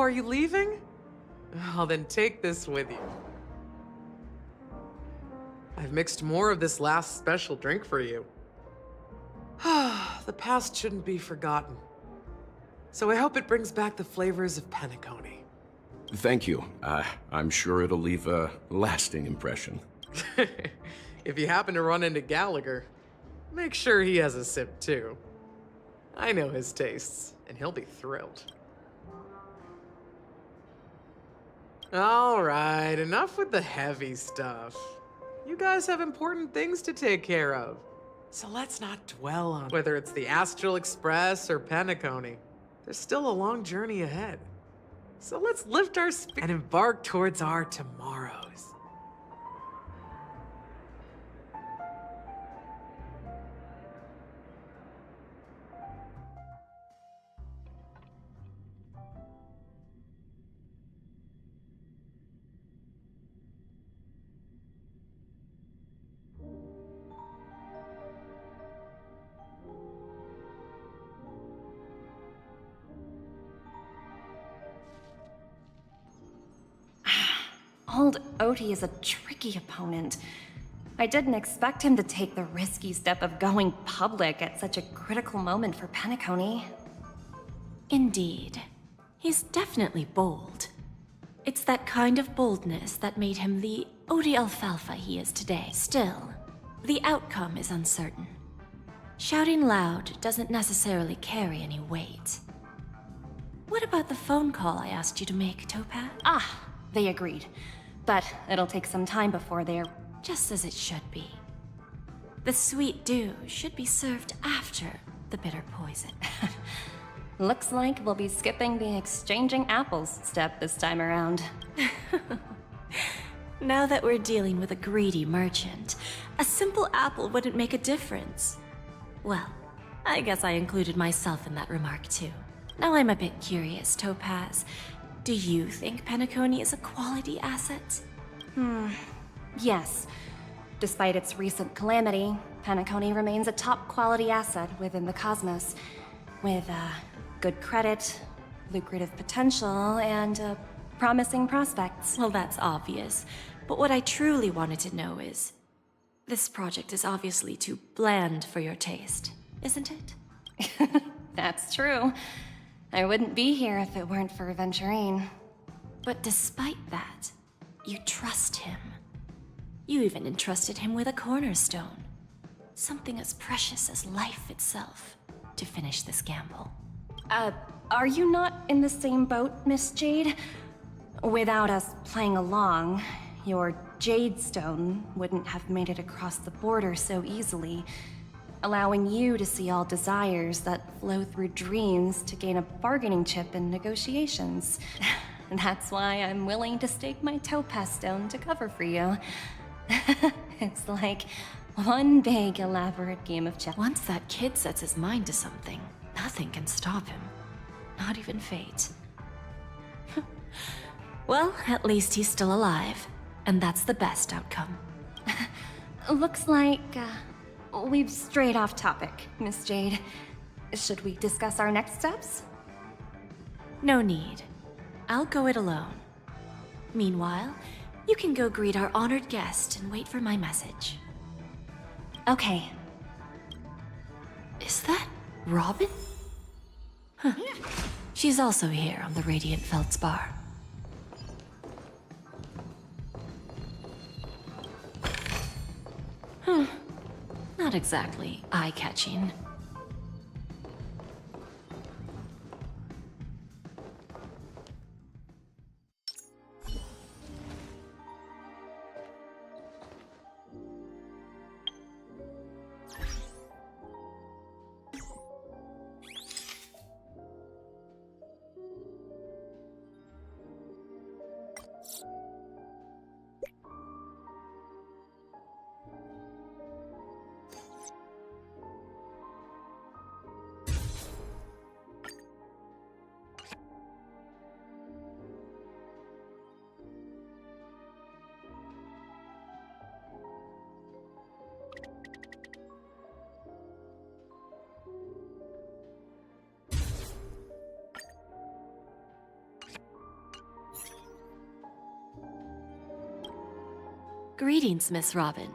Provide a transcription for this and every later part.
are you leaving? Oh, then take this with you. I've mixed more of this last special drink for you. The past shouldn't be forgotten. So I hope it brings back the flavors of Penacony. Thank you. I'm sure it'll leave a lasting impression. If you happen to run into Gallagher, make sure he has a sip too. I know his tastes, and he'll be thrilled. All right, enough with the heavy stuff. You guys have important things to take care of. So let's not dwell on whether it's the Astral Express or Penacony. There's still a long journey ahead. So let's lift our spirits and embark towards our tomorrows. Old Odie is a tricky opponent. I didn't expect him to take the risky step of going public at such a critical moment for Penacony. Indeed. He's definitely bold. It's that kind of boldness that made him the Odie Alfalfa he is today. Still, the outcome is uncertain. Shouting loud doesn't necessarily carry any weight. What about the phone call I asked you to make, Topaz? Ah, they agreed. But it'll take some time before they're... Just as it should be. The sweet dew should be served after the bitter poison. Looks like we'll be skipping the exchanging apples step this time around. Now that we're dealing with a greedy merchant, a simple apple wouldn't make a difference. Well, I guess I included myself in that remark too. Now I'm a bit curious, Topaz. Do you think Penacony is a quality asset? Yes. Despite its recent calamity, Penacony remains a top-quality asset within the cosmos, with good credit, lucrative potential, and promising prospects. Well, that's obvious. But what I truly wanted to know is... This project is obviously too bland for your taste, isn't it? That's true. I wouldn't be here if it weren't for Venturine. But despite that, you trust him. You even entrusted him with a cornerstone. Something as precious as life itself, to finish this gamble. Are you not in the same boat, Miss Jade? Without us playing along, your Jade Stone wouldn't have made it across the border so easily, allowing you to see all desires that flow through dreams to gain a bargaining chip in negotiations. That's why I'm willing to stake my Topaz Stone to cover for you. It's like one big elaborate game of chess. Once that kid sets his mind to something, nothing can stop him. Not even fate. Well, at least he's still alive, and that's the best outcome. Looks like we've strayed off topic, Miss Jade. Should we discuss our next steps? No need. I'll go it alone. Meanwhile, you can go greet our honored guest and wait for my message. Okay. Is that Robin? Huh. She's also here on the Radiant Feldspar. Not exactly eye-catching. Greetings, Miss Robin.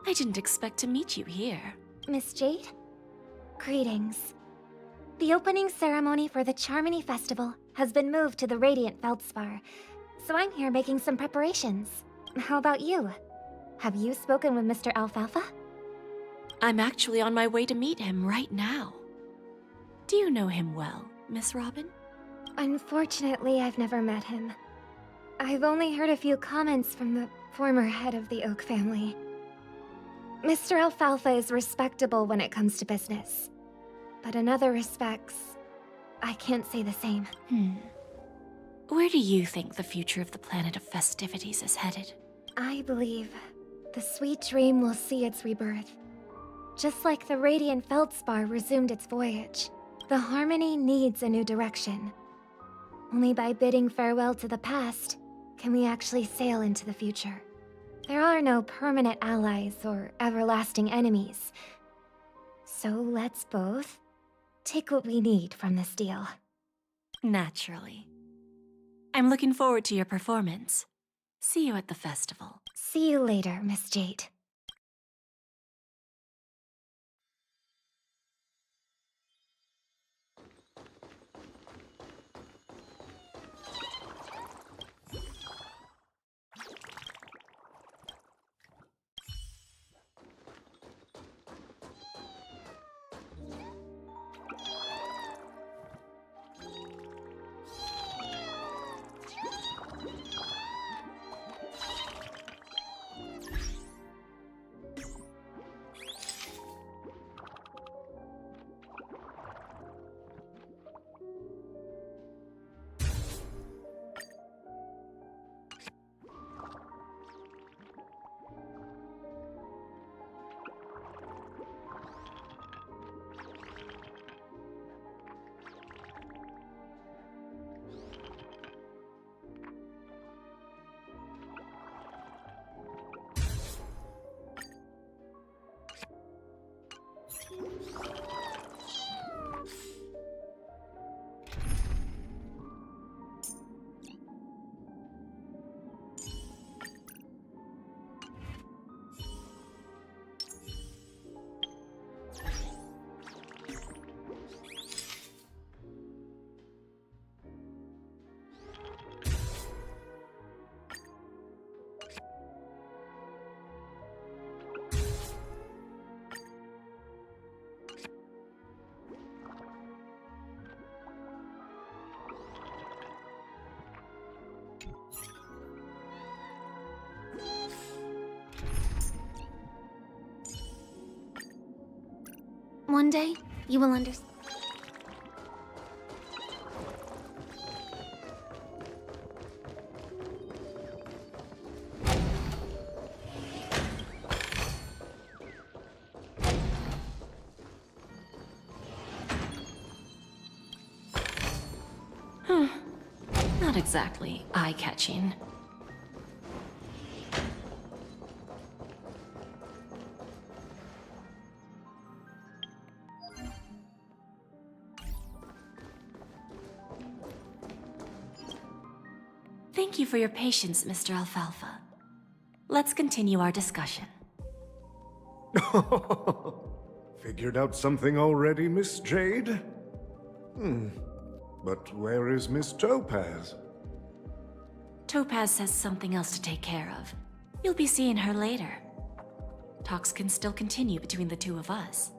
I didn't expect to meet you here. Miss Jade? Greetings. The opening ceremony for the Charmony Festival has been moved to the Radiant Feldspar, so I'm here making some preparations. How about you? Have you spoken with Mr. Alfalfa? I'm actually on my way to meet him right now. Do you know him well, Miss Robin? Unfortunately, I've never met him. I've only heard a few comments from the former head of the Oak family. Mr. Alfalfa is respectable when it comes to business, but in other respects, I can't say the same. Where do you think the future of the planet of festivities is headed? I believe the sweet dream will see its rebirth. Just like the Radiant Feldspar resumed its voyage, the Harmony needs a new direction. Only by bidding farewell to the past can we actually sail into the future. There are no permanent allies or everlasting enemies. So let's both take what we need from this deal. Naturally. I'm looking forward to your performance. See you at the festival. See you later, Miss Jade. One day, you will understand. Not exactly eye-catching. Thank you for your patience, Mr. Alfalfa. Let's continue our discussion. Figured out something already, Miss Jade? But where is Miss Topaz? Topaz has something else to take care of. You'll be seeing her later. Talks can still continue between the two of us.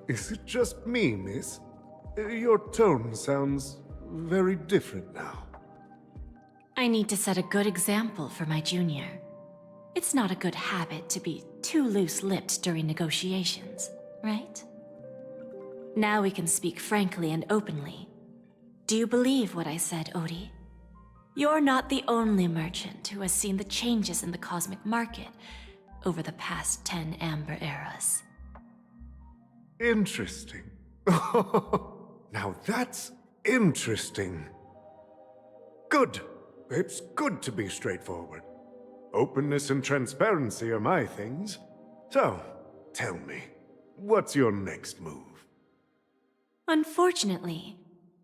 Is it just me, miss? Your tone sounds very different now. I need to set a good example for my junior. It's not a good habit to be too loose-lipped during negotiations, right? Now we can speak frankly and openly. Do you believe what I said, Odie? You're not the only merchant who has seen the changes in the cosmic market over the past 10 Amber Eras. Interesting. Now that's interesting. Good. It's good to be straightforward. Openness and transparency are my things. So, tell me, what's your next move? Unfortunately,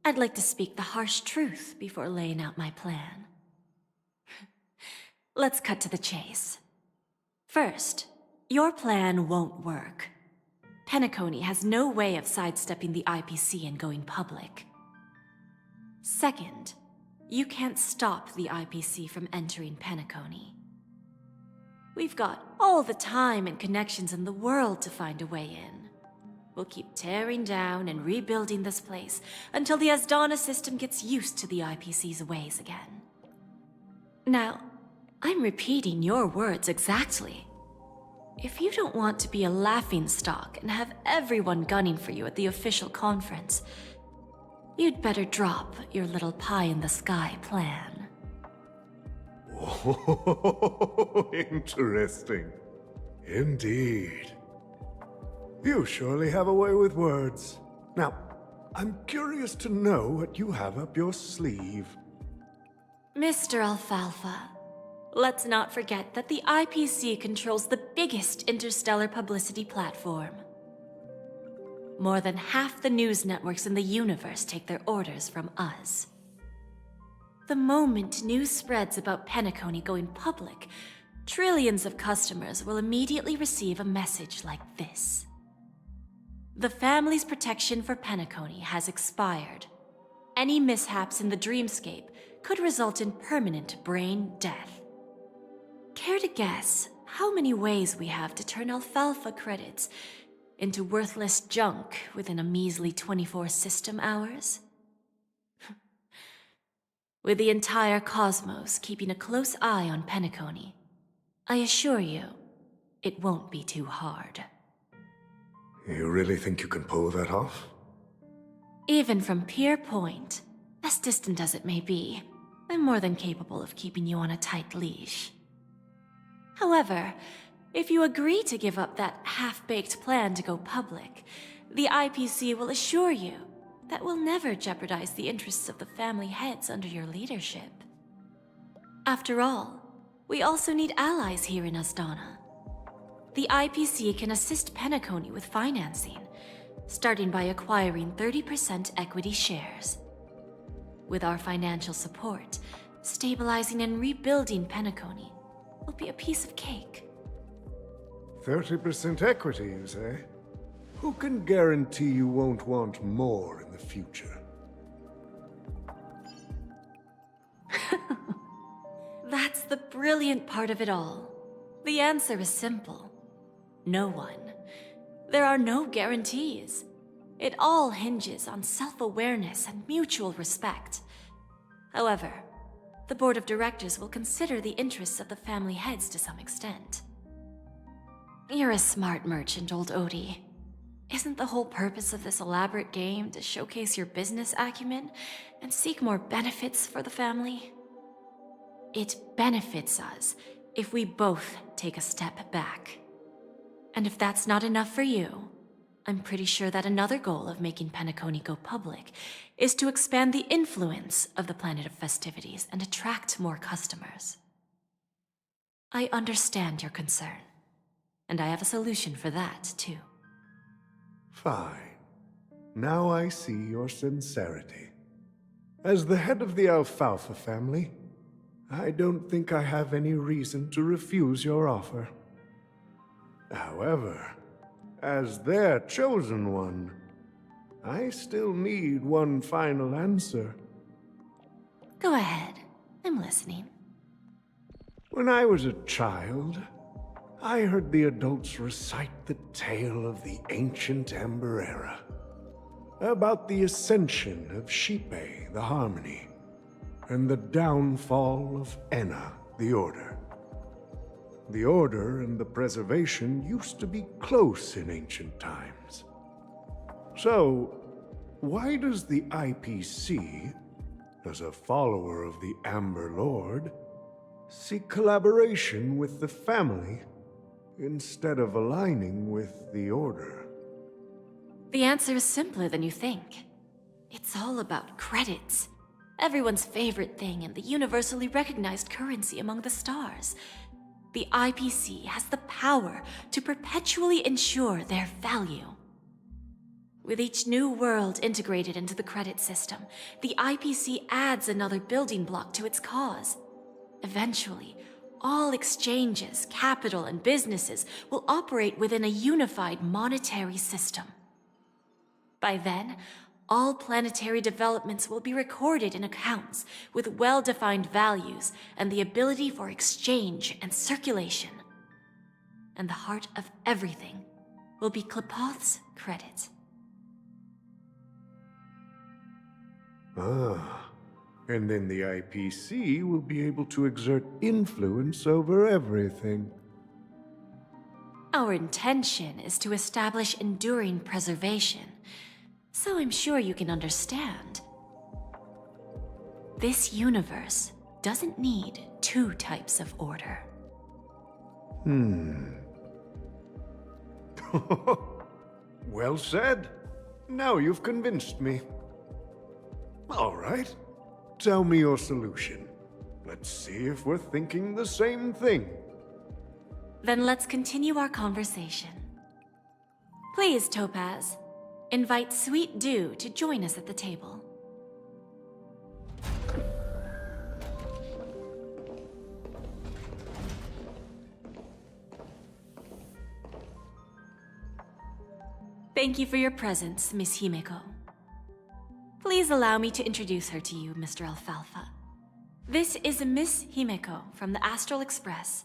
I'd like to speak the harsh truth before laying out my plan. let's cut to the chase. First, your plan won't work. Penacony has no way of sidestepping the IPC and going public. Second, you can't stop the IPC from entering Penacony. We've got all the time and connections in the world to find a way in. We'll keep tearing down and rebuilding this place until the Asdana system gets used to the IPC's ways again. Now, I'm repeating your words exactly. If you don't want to be a laughingstock and have everyone gunning for you at the official conference, you'd better drop your little pie-in-the-sky plan. Oh, interesting. Indeed. You surely have a way with words. Now, I'm curious to know what you have up your sleeve. Mr. Alfalfa, let's not forget that the IPC controls the biggest interstellar publicity platform. More than half the news networks in the universe take their orders from us. The moment news spreads about Penacony going public, trillions of customers will immediately receive a message like this. The family's protection for Penacony has expired. Any mishaps in the dreamscape could result in permanent brain death. Care to guess how many ways we have to turn Alfalfa credits into worthless junk within a measly 24 system hours? With the entire cosmos keeping a close eye on Penacony, I assure you, it won't be too hard. You really think you can pull that off? Even from Pier Point, as distant as it may be, I'm more than capable of keeping you on a tight leash. However, if you agree to give up that half-baked plan to go public, the IPC will assure you that we'll never jeopardize the interests of the family heads under your leadership. After all, we also need allies here in Asdana. The IPC can assist Penacony with financing, starting by acquiring 30% equity shares. With our financial support, stabilizing and rebuilding Penacony will be a piece of cake. 30% equity, you say? Who can guarantee you won't want more in the future? That's the brilliant part of it all. The answer is simple. No one. There are no guarantees. It all hinges on self-awareness and mutual respect. However, the board of directors will consider the interests of the family heads to some extent. You're a smart merchant, old Odie. Isn't the whole purpose of this elaborate game to showcase your business acumen and seek more benefits for the family? It benefits us if we both take a step back. And if that's not enough for you, I'm pretty sure that another goal of making Penacony go public is to expand the influence of the Planet of Festivities and attract more customers. I understand your concern, and I have a solution for that, too. Fine. Now I see your sincerity. As the head of the Alfalfa family, I don't think I have any reason to refuse your offer. However, as their chosen one, I still need one final answer. Go ahead. I'm listening. When I was a child, I heard the adults recite the tale of the ancient Ember Era, about the ascension of Shipe, the Harmony, and the downfall of Enna, the Order. The Order and the Preservation used to be close in ancient times. So, why does the IPC, as a follower of the Amber Lord, seek collaboration with the family instead of aligning with the Order? The answer is simpler than you think. It's all about credits. Everyone's favorite thing and the universally recognized currency among the stars. The IPC has the power to perpetually ensure their value. With each new world integrated into the credit system, the IPC adds another building block to its cause. Eventually, all exchanges, capital, and businesses will operate within a unified monetary system. By then, all planetary developments will be recorded in accounts with well-defined values and the ability for exchange and circulation. And the heart of everything will be Klepoth's credit. Ah, and then the IPC will be able to exert influence over everything. Our intention is to establish enduring preservation, so I'm sure you can understand. This universe doesn't need two types of order. Well said. Now you've convinced me. All right. Tell me your solution. Let's see if we're thinking the same thing. Then let's continue our conversation. Please, Topaz, invite Sweet Dew to join us at the table. Thank you for your presence, Miss Himeko. Please allow me to introduce her to you, Mr. Alfalfa. This is Miss Himeko from the Astral Express,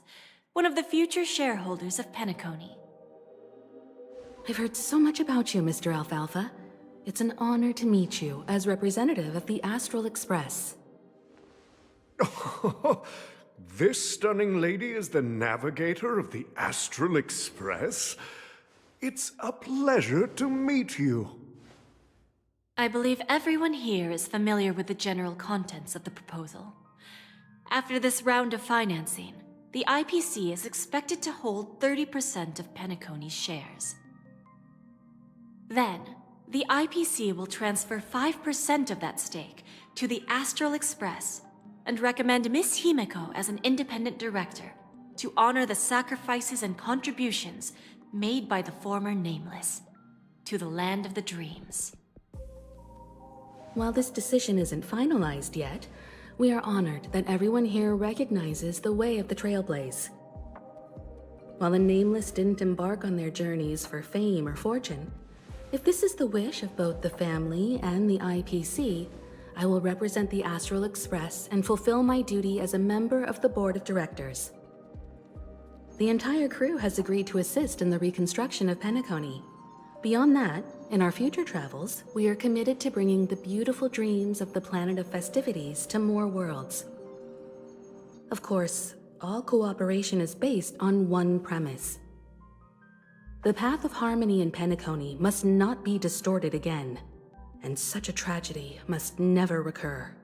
one of the future shareholders of Penacony. I've heard so much about you, Mr. Alfalfa. It's an honor to meet you as representative of the Astral Express. This stunning lady is the navigator of the Astral Express? It's a pleasure to meet you. I believe everyone here is familiar with the general contents of the proposal. After this round of financing, the IPC is expected to hold 30% of Penacony's shares. Then, the IPC will transfer 5% of that stake to the Astral Express and recommend Miss Himeko as an independent director to honor the sacrifices and contributions made by the former Nameless to the land of the dreams. While this decision isn't finalized yet, we are honored that everyone here recognizes the way of the Trailblaze. While the Nameless didn't embark on their journeys for fame or fortune, if this is the wish of both the family and the IPC, I will represent the Astral Express and fulfill my duty as a member of the board of directors. The entire crew has agreed to assist in the reconstruction of Penacony. Beyond that, in our future travels, we are committed to bringing the beautiful dreams of the planet of festivities to more worlds. Of course, all cooperation is based on one premise. The path of harmony in Penacony must not be distorted again, and such a tragedy must never recur.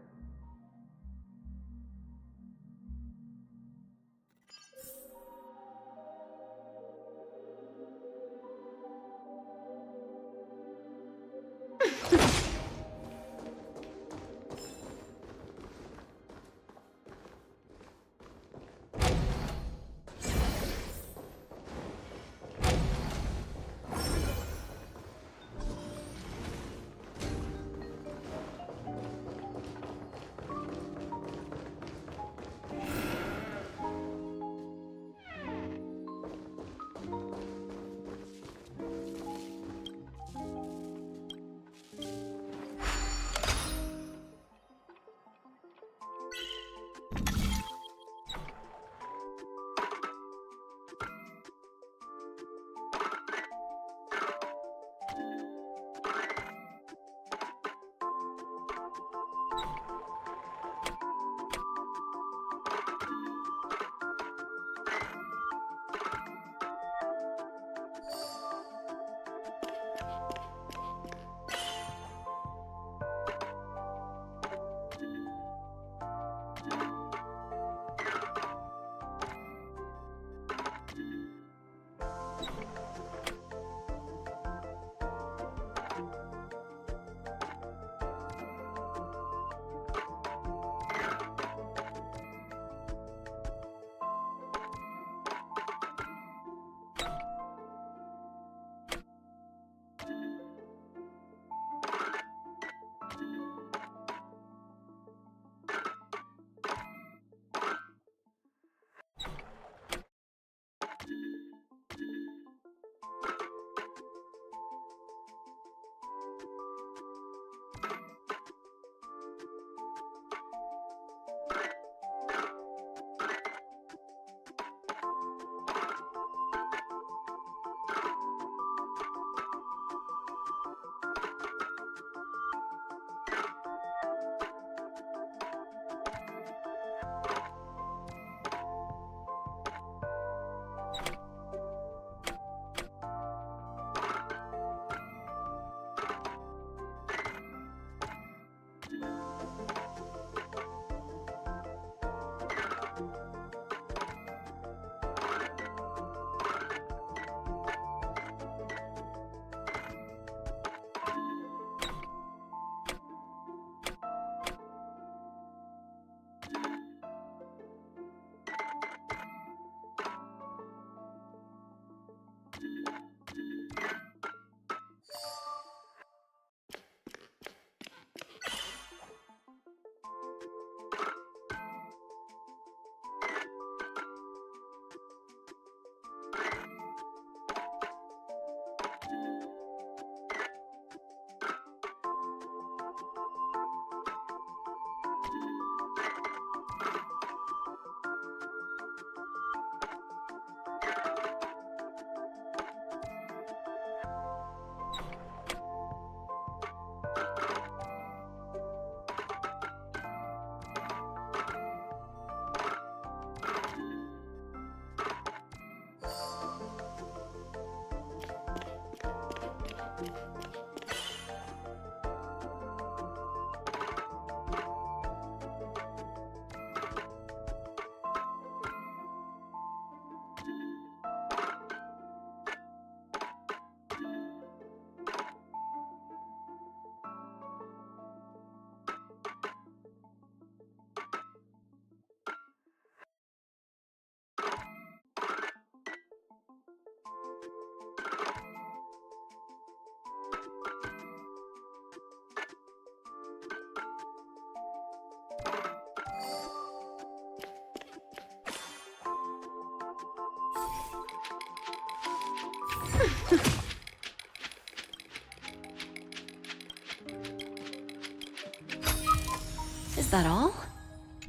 Is that all?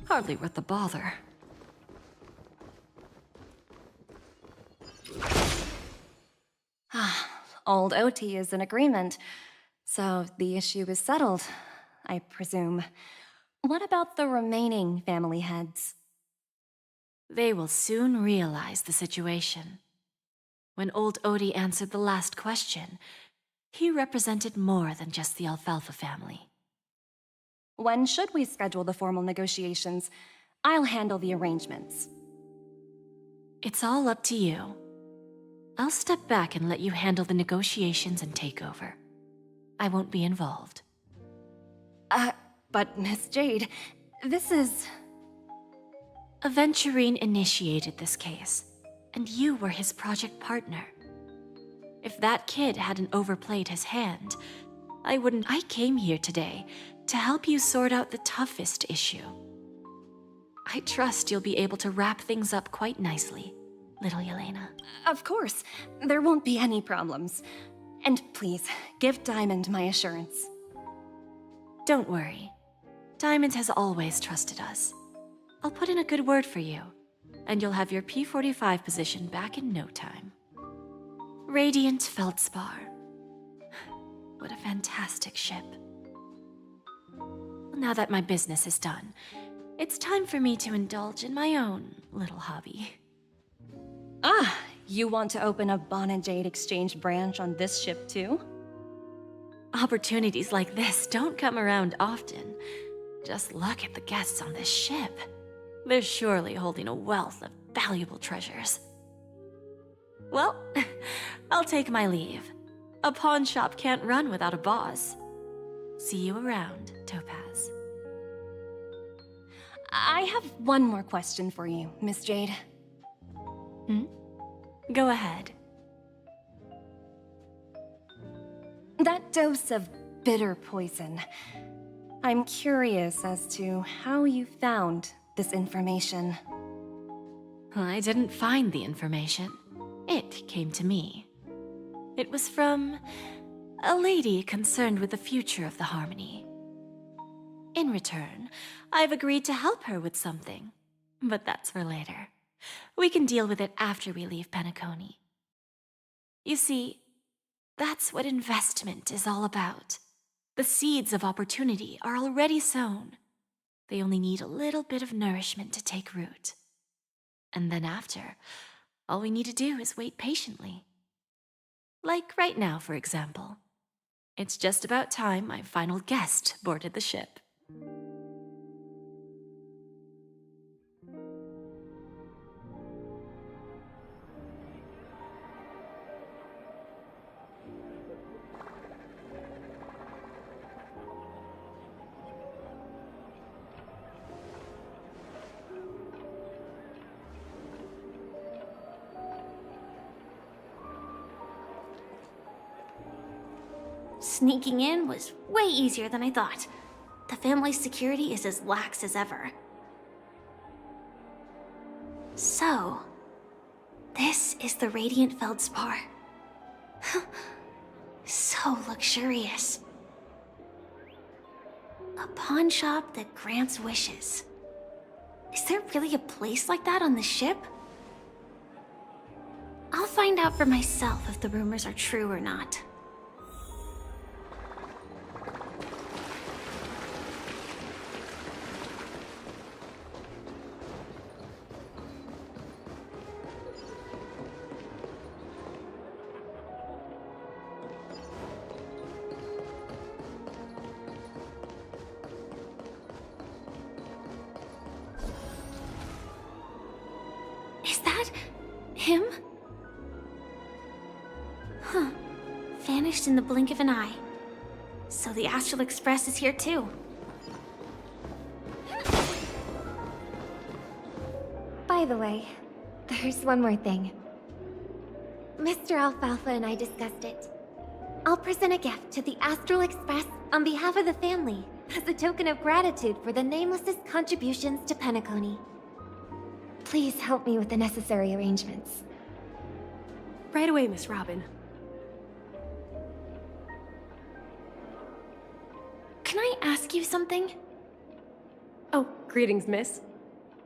Hardly worth the bother. Old OT is in agreement, so the issue is settled, I presume. What about the remaining family heads? They will soon realize the situation. When old Odie answered the last question, he represented more than just the Alfalfa family. When should we schedule the formal negotiations? I'll handle the arrangements. It's all up to you. I'll step back and let you handle the negotiations and takeover. I won't be involved. But Miss Jade, this is... Aventurine initiated this case, and you were his project partner. If that kid hadn't overplayed his hand, I came here today to help you sort out the toughest issue. I trust you'll be able to wrap things up quite nicely, little Yelena. Of course, there won't be any problems. And please, give Diamond my assurance. Don't worry. Diamond has always trusted us. I'll put in a good word for you, and you'll have your P-45 position back in no time. Radiant Feldspar. What a fantastic ship. Now that my business is done, it's time for me to indulge in my own little hobby. Ah, you want to open a Bon and Jade exchange branch on this ship too? Opportunities like this don't come around often. Just look at the guests on this ship. They're surely holding a wealth of valuable treasures. Well, I'll take my leave. A pawn shop can't run without a boss. See you around, Topaz. I have one more question for you, Miss Jade. Go ahead. That dose of bitter poison. I'm curious as to how you found this information. I didn't find the information. It came to me. It was from a lady concerned with the future of the Harmony. In return, I've agreed to help her with something. But that's for later. We can deal with it after we leave Penacony. You see, that's what investment is all about. The seeds of opportunity are already sown. They only need a little bit of nourishment to take root. And then after, all we need to do is wait patiently. Like right now, for example. It's just about time my final guest boarded the ship. Sneaking in was way easier than I thought. The family's security is as lax as ever. So, this is the Radiant Feldspar. So luxurious. A pawn shop that grants wishes. Is there really a place like that on the ship? I'll find out for myself if the rumors are true or not. Is that him? Huh. Vanished in the blink of an eye. So the Astral Express is here too. By the way, there's one more thing. Mr. Alfalfa and I discussed it. I'll present a gift to the Astral Express on behalf of the family as a token of gratitude for the Nameless's contributions to Penacony. Please help me with the necessary arrangements. Right away, Miss Robin. can I ask you something? Oh, greetings, miss.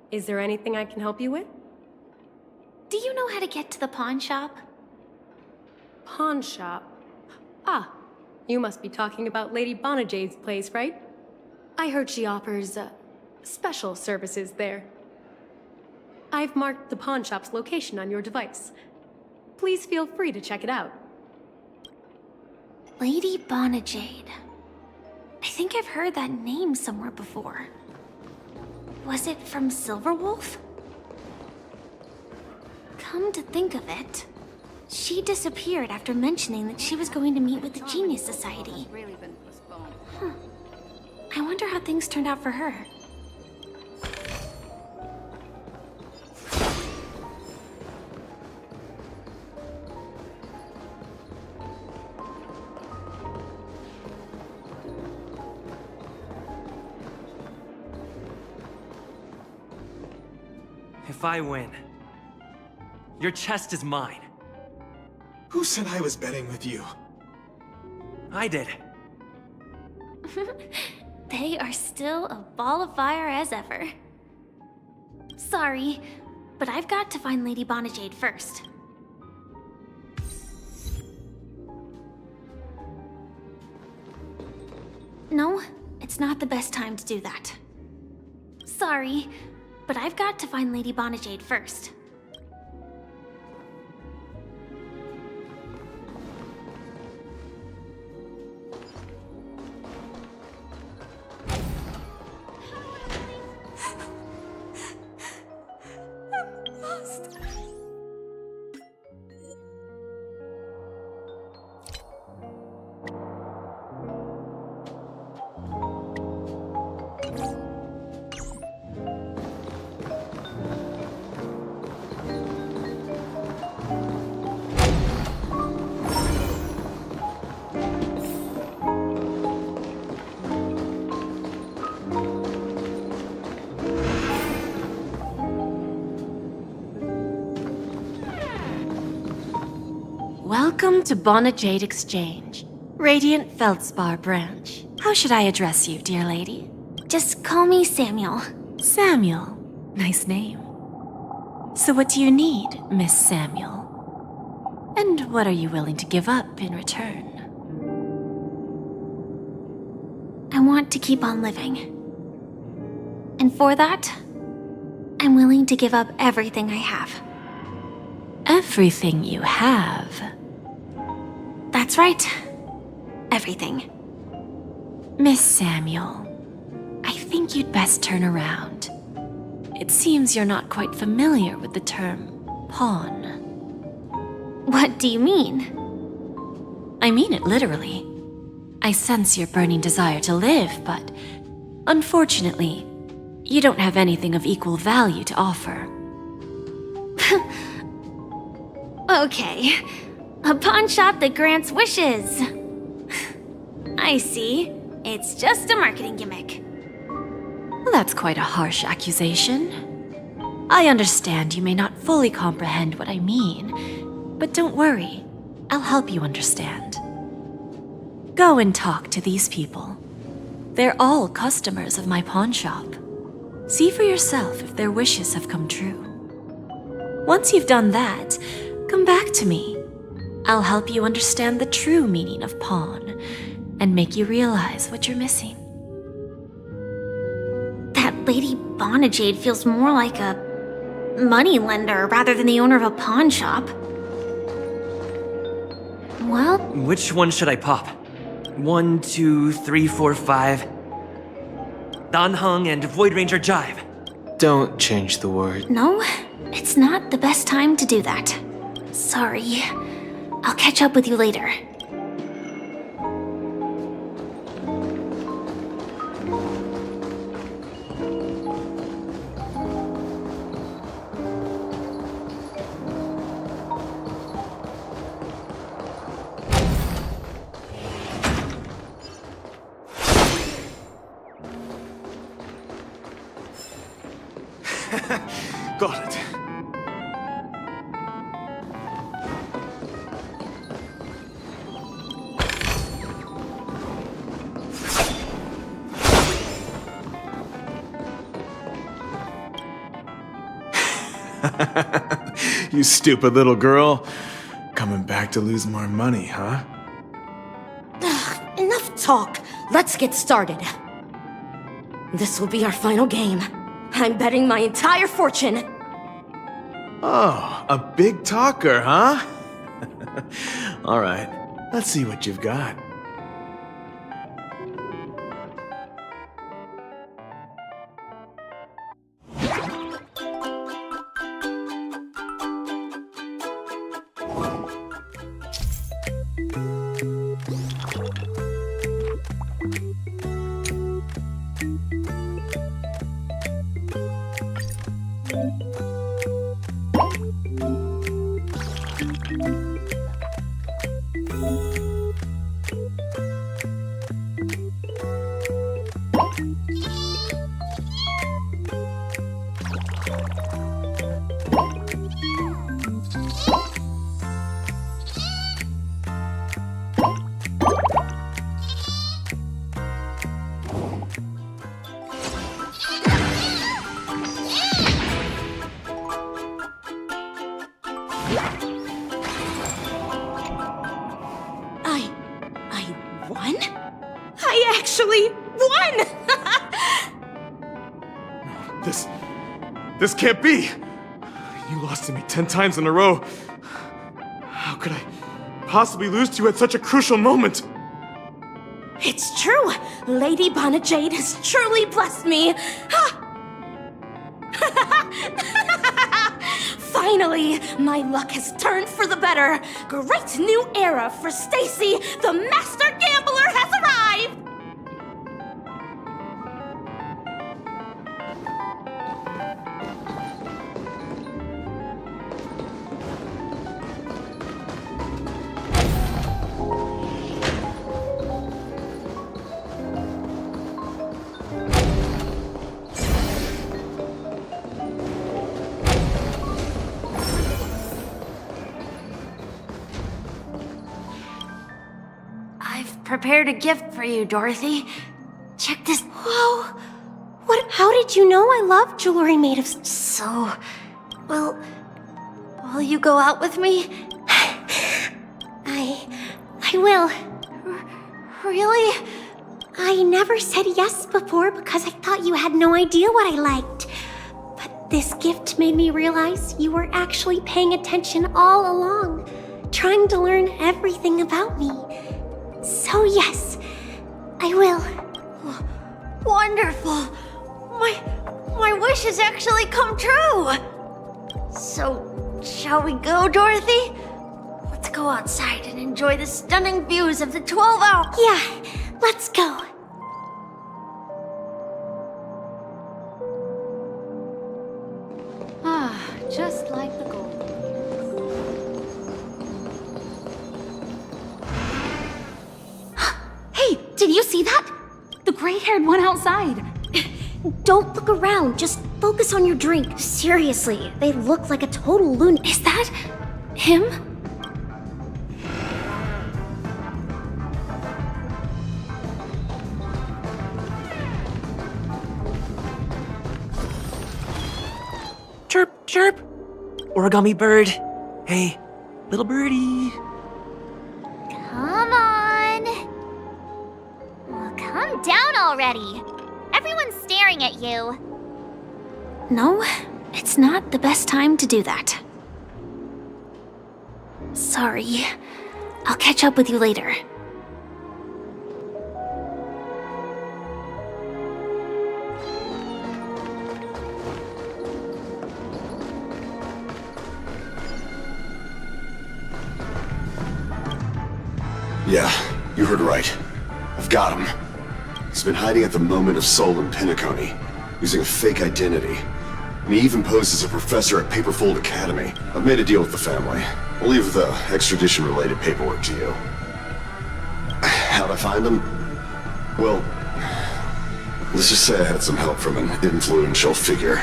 Is there anything I can help you with? Do you know how to get to the pawn shop? Pawn shop. Ah, you must be talking about Lady Bonajade's place, right? I heard she offers, special services there. I've marked the pawn shop's location on your device. Please feel free to check it out. Lady Bonajade. I think I've heard that name somewhere before. Was it from Silverwolf? Come to think of it, she disappeared after mentioning that she was going to meet with the Genius Society. I wonder how things turned out for her. If I win, your chest is mine. Who said I was betting with you? I did. They are still a ball of fire as ever. Sorry, but I've got to find Lady Bonajade first. No, it's not the best time to do that. Sorry, but I've got to find Lady Bonajade first. Welcome to Bonajade Exchange, Radiant Feldspar branch. How should I address you, dear lady? Just call me Samuel. Samuel. Nice name. So what do you need, Miss Samuel? And what are you willing to give up in return? I want to keep on living. And for that, I'm willing to give up everything I have. Everything you have? That's right. Everything. Miss Samuel, I think you'd best turn around. It seems you're not quite familiar with the term pawn. What do you mean? I mean it literally. I sense your burning desire to live, but unfortunately, you don't have anything of equal value to offer. Okay. A pawn shop that grants wishes. I see. It's just a marketing gimmick. Well, that's quite a harsh accusation. I understand you may not fully comprehend what I mean, but don't worry. I'll help you understand. Go and talk to these people. They're all customers of my pawn shop. See for yourself if their wishes have come true. Once you've done that, come back to me. I'll help you understand the true meaning of pawn and make you realize what you're missing. That Lady Bonajade feels more like a money lender rather than the owner of a pawn shop. Well, Which one should I pop? 1, 2, 3, 4, 5. Dan Heng and Void Ranger Jive. Don't change the word. no, it's not the best time to do that. Sorry. I'll catch up with you later. Got it. You stupid little girl. Coming back to lose more money, huh? Enough talk. Let's get started. This will be our final game. I'm betting my entire fortune. Oh, a big talker, huh? All right, let's see what you've got. I won? I actually won! This can't be! You lost to me 10 times in a row. How could I possibly lose to you at such a crucial moment? It's true! Lady Bonajade has truly blessed me! Finally, my luck has turned for the better! Great new era for Stacy! The Master Gambler has arrived! Prepared a gift for you, Dorothy. Check this. Whoa! How did you know I love jewelry made of So, will you go out with me? I will. Really? I never said yes before because I thought you had no idea what I liked. But this gift made me realize you were actually paying attention all along, trying to learn everything about me. So yes, I will. Wonderful. My wish has actually come true. So, shall we go, Dorothy? Let's go outside and enjoy the stunning views of the 12 Hours. Yeah, let's go. Just like the gold. Hey, did you see that? The gray-haired one outside. Don't look around, just focus on your drink. Seriously, they look like a total loon. Is that him? Chirp, chirp. Origami bird. Hey, little birdie. Come on. Well, calm down already. Everyone's staring at you. No, it's not the best time to do that. Sorry. I'll catch up with you later. Yeah, you heard right. I've got him. He's been hiding at the Moment of Soul in Pinnaconey, using a fake identity. And he even posed as a professor at Paperfold Academy. I've made a deal with the family. I'll leave the extradition-related paperwork to you. How'd I find him? Well, let's just say I had some help from an influential figure.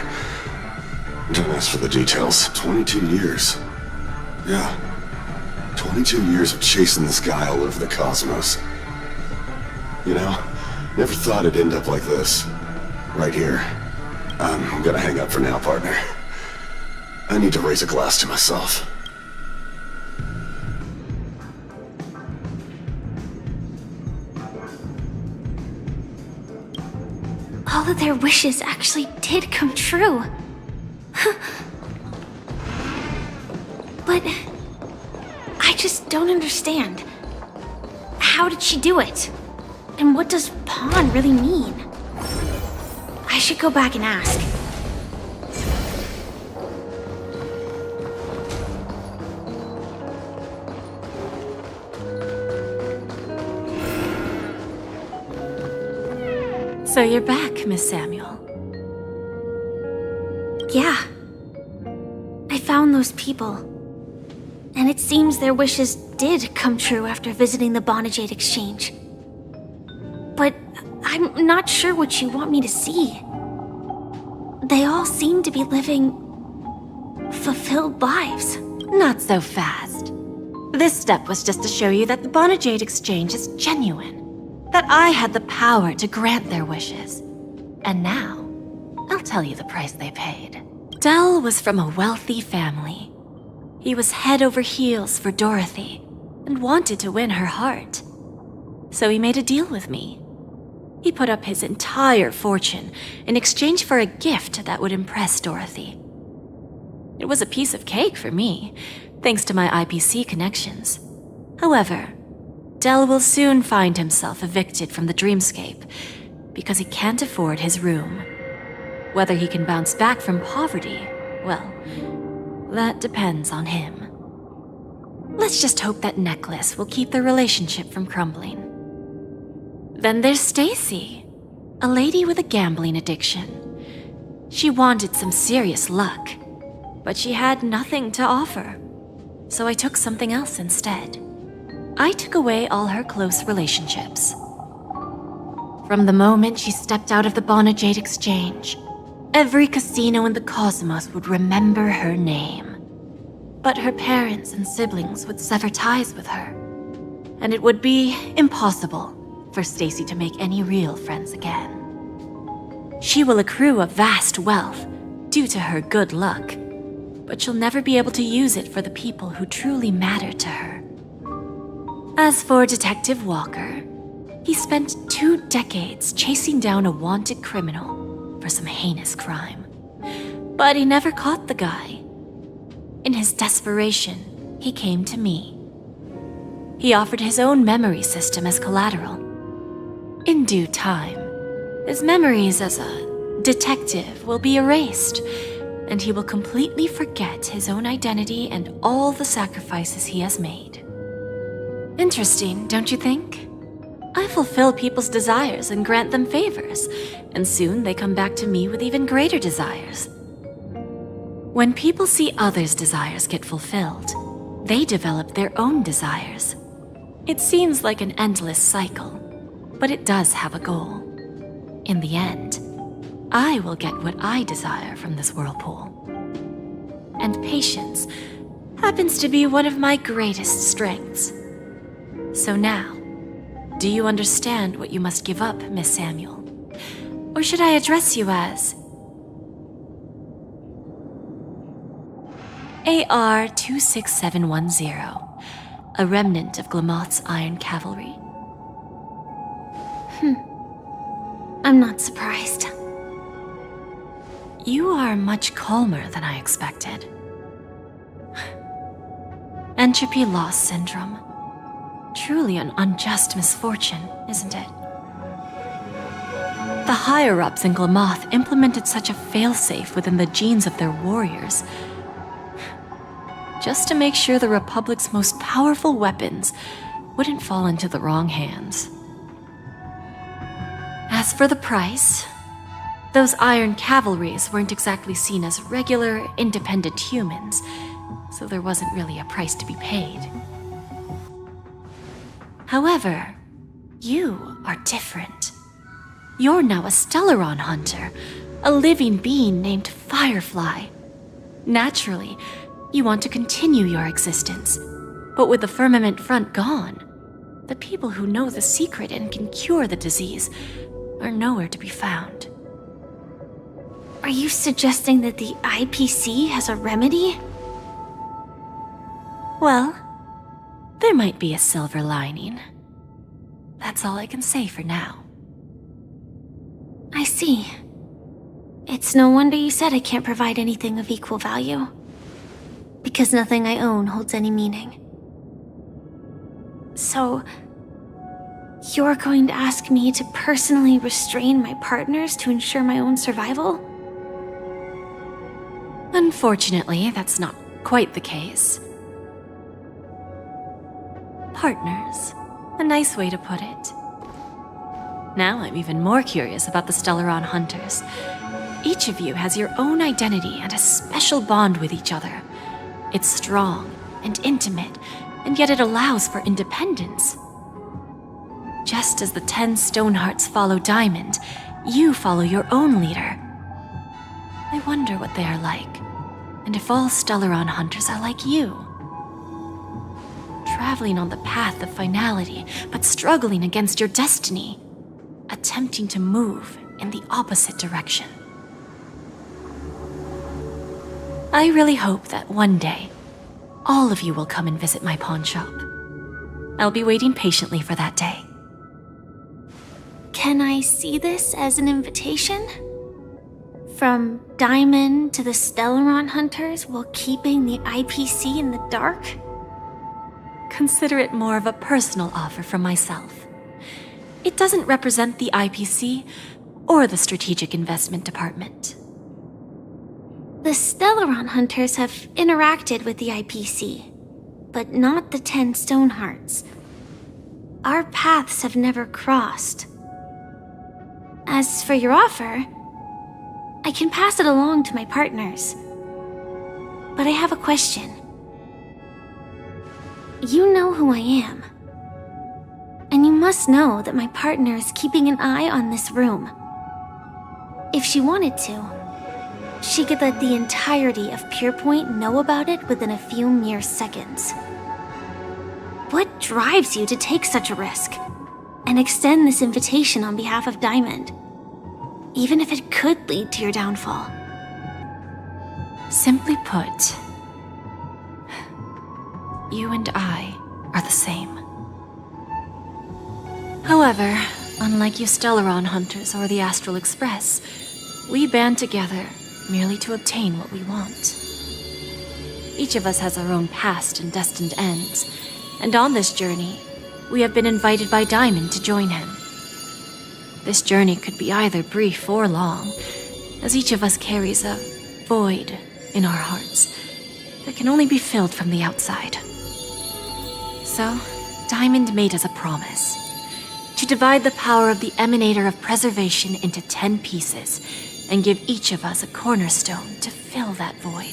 Don't ask for the details. 22 years. Yeah. 22 years of chasing this guy all over the cosmos. You know, never thought it'd end up like this. Right here. I'm gonna hang up for now, partner. I need to raise a glass to myself. All of their wishes actually did come true. But I just don't understand. How did she do it? And what does pawn really mean? I should go back and ask. So you're back, Miss Samuel. Yeah. I found those people. And it seems their wishes did come true after visiting the Bonajade Exchange. But I'm not sure what you want me to see. They all seem to be living fulfilled lives. Not so fast. This step was just to show you that the Bonajade Exchange is genuine. That I had the power to grant their wishes. And now, I'll tell you the price they paid. Dell was from a wealthy family. He was head over heels for Dorothy and wanted to win her heart. So he made a deal with me. He put up his entire fortune in exchange for a gift that would impress Dorothy. It was a piece of cake for me, thanks to my IPC connections. However, Dell will soon find himself evicted from the dreamscape because he can't afford his room. Whether he can bounce back from poverty, well, that depends on him. Let's just hope that necklace will keep their relationship from crumbling. Then there's Stacy, a lady with a gambling addiction. She wanted some serious luck, but she had nothing to offer. So I took something else instead. I took away all her close relationships. From the moment she stepped out of the Bonajade Exchange, every casino in the cosmos would remember her name. But her parents and siblings would sever ties with her, and it would be impossible for Stacy to make any real friends again. She will accrue a vast wealth due to her good luck, but she'll never be able to use it for the people who truly matter to her. As for Detective Walker, he spent 2 decades chasing down a wanted criminal for some heinous crime. But he never caught the guy. In his desperation, he came to me. He offered his own memory system as collateral. In due time, his memories as a detective will be erased, and he will completely forget his own identity and all the sacrifices he has made. Interesting, don't you think? I fulfill people's desires and grant them favors, and soon they come back to me with even greater desires. When people see others' desires get fulfilled, they develop their own desires. It seems like an endless cycle, but it does have a goal. In the end, I will get what I desire from this whirlpool. And patience happens to be one of my greatest strengths. So now, do you understand what you must give up, Miss Samuel? Or should I address you as AR-26710, a remnant of Glamoth's Iron Cavalry? I'm not surprised. You are much calmer than I expected. Entropy loss syndrome. Truly an unjust misfortune, isn't it? The higher-ups in Glamoth implemented such a failsafe within the genes of their warriors, just to make sure the Republic's most powerful weapons wouldn't fall into the wrong hands. As for the price, those Iron Cavalries weren't exactly seen as regular, independent humans, so there wasn't really a price to be paid. However, you are different. You're now a Stellaron hunter, a living being named Firefly. Naturally, you want to continue your existence, but with the firmament front gone, the people who know the secret and can cure the disease are nowhere to be found. Are you suggesting that the IPC has a remedy? Well, there might be a silver lining. That's all I can say for now. I see. It's no wonder you said I can't provide anything of equal value. Because nothing I own holds any meaning. So, you're going to ask me to personally restrain my partners to ensure my own survival? Unfortunately, that's not quite the case. Partners. A nice way to put it. Now I'm even more curious about the Stellaron Hunters. Each of you has your own identity and a special bond with each other. It's strong and intimate, and yet it allows for independence. Just as the 10 Stonehearts follow Diamond, you follow your own leader. I wonder what they are like, and if all Stellaron Hunters are like you. Traveling on the path of finality, but struggling against your destiny. Attempting to move in the opposite direction. I really hope that one day, all of you will come and visit my pawn shop. I'll be waiting patiently for that day. Can I see this as an invitation? From Diamond to the Stellaron Hunters while keeping the IPC in the dark? Consider it more of a personal offer from myself. It doesn't represent the IPC or the Strategic Investment Department. The Stellaron Hunters have interacted with the IPC, but not the 10 Stonehearts. Our paths have never crossed. As for your offer, I can pass it along to my partners. But I have a question. You know who I am. And you must know that my partner is keeping an eye on this room. If she wanted to, she could let the entirety of Purepoint know about it within a few mere seconds. What drives you to take such a risk and extend this invitation on behalf of Diamond, even if it could lead to your downfall? Simply put, you and I are the same. However, unlike you Stellaron Hunters or the Astral Express, we band together merely to obtain what we want. Each of us has our own past and destined ends, and on this journey, we have been invited by Diamond to join him. This journey could be either brief or long, as each of us carries a void in our hearts that can only be filled from the outside. So, Diamond made us a promise to divide the power of the Emanator of Preservation into 10 pieces and give each of us a cornerstone to fill that void.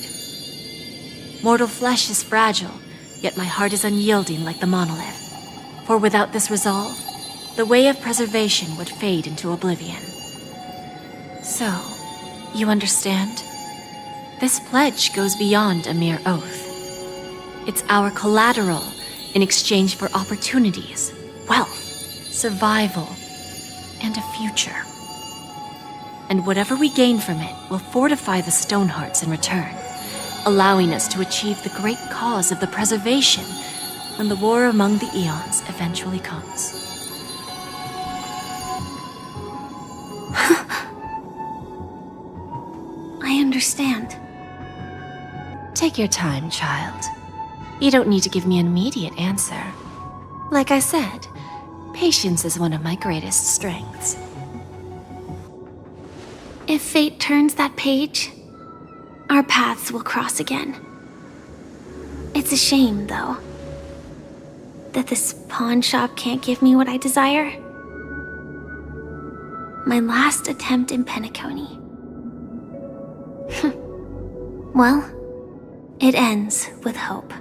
Mortal flesh is fragile, yet my heart is unyielding like the monolith. For without this resolve, the way of preservation would fade into oblivion. So, you understand? This pledge goes beyond a mere oath. It's our collateral in exchange for opportunities, wealth, survival, and a future. And whatever we gain from it will fortify the Stonehearts in return, allowing us to achieve the great cause of the preservation when the war among the eons eventually comes. I understand. Take your time, child. You don't need to give me an immediate answer. Like I said, patience is one of my greatest strengths. If fate turns that page, our paths will cross again. It's a shame, though, that this pawn shop can't give me what I desire. My last attempt in Penacony. Well, it ends with hope.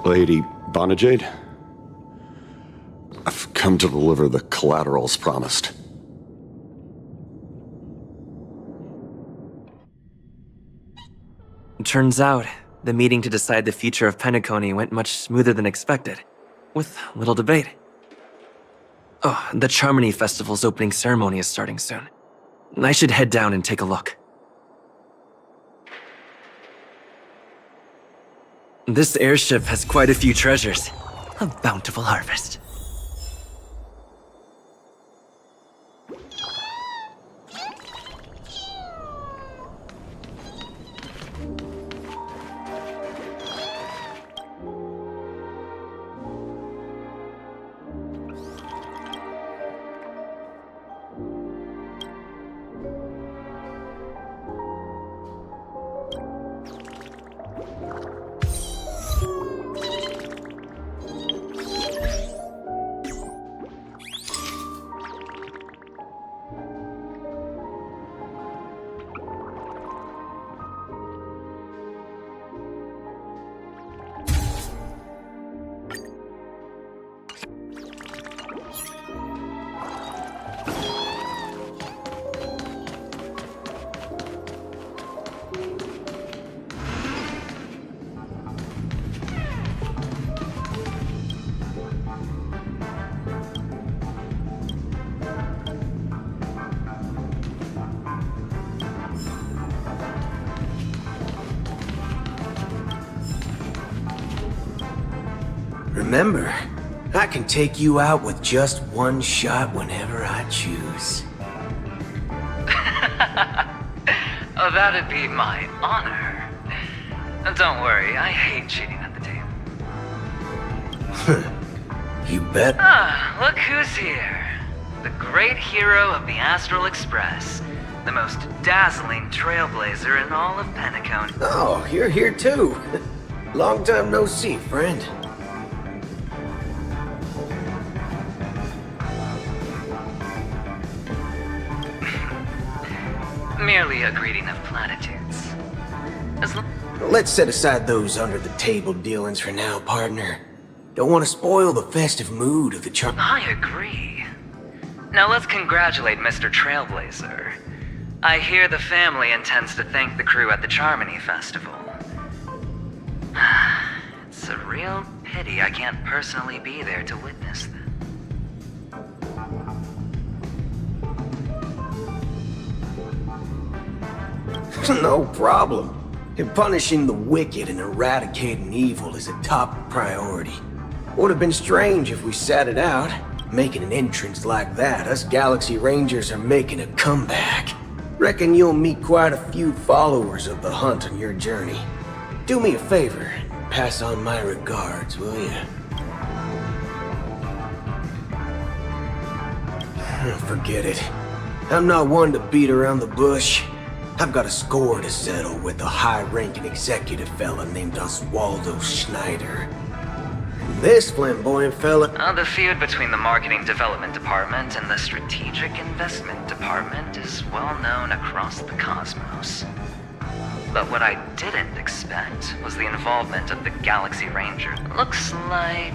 Lady Bonajade? I've come to deliver the collaterals promised. Turns out, the meeting to decide the future of Penacony went much smoother than expected, with little debate. Oh, the Charmony Festival's opening ceremony is starting soon. I should head down and take a look. This airship has quite a few treasures. A bountiful harvest. Remember, I can take you out with just one shot whenever I choose. Oh, that'd be my honor. Don't worry, I hate cheating at the table. You bet. Ah, look who's here. The great hero of the Astral Express. The most dazzling trailblazer in all of Penacone. Oh, you're here too. Long time no see, friend. Merely a greeting of platitudes. Let's set aside those under-the-table dealings for now, partner. Don't want to spoil the festive mood of the I agree. Now let's congratulate Mr. Trailblazer. I hear the family intends to thank the crew at the Charmony Festival. It's a real pity I can't personally be there to witness this. No problem. And punishing the wicked and eradicating evil is a top priority. Would have been strange if we sat it out. Making an entrance like that, us Galaxy Rangers are making a comeback. Reckon you'll meet quite a few followers of the hunt on your journey. Do me a favor, pass on my regards, will you? Forget it. I'm not one to beat around the bush. I've got a score to settle with a high-ranking executive fella named Oswaldo Schneider. And this flamboyant fella... The feud between the Marketing Development Department and the Strategic Investment Department is well known across the cosmos. But what I didn't expect was the involvement of the Galaxy Ranger. Looks like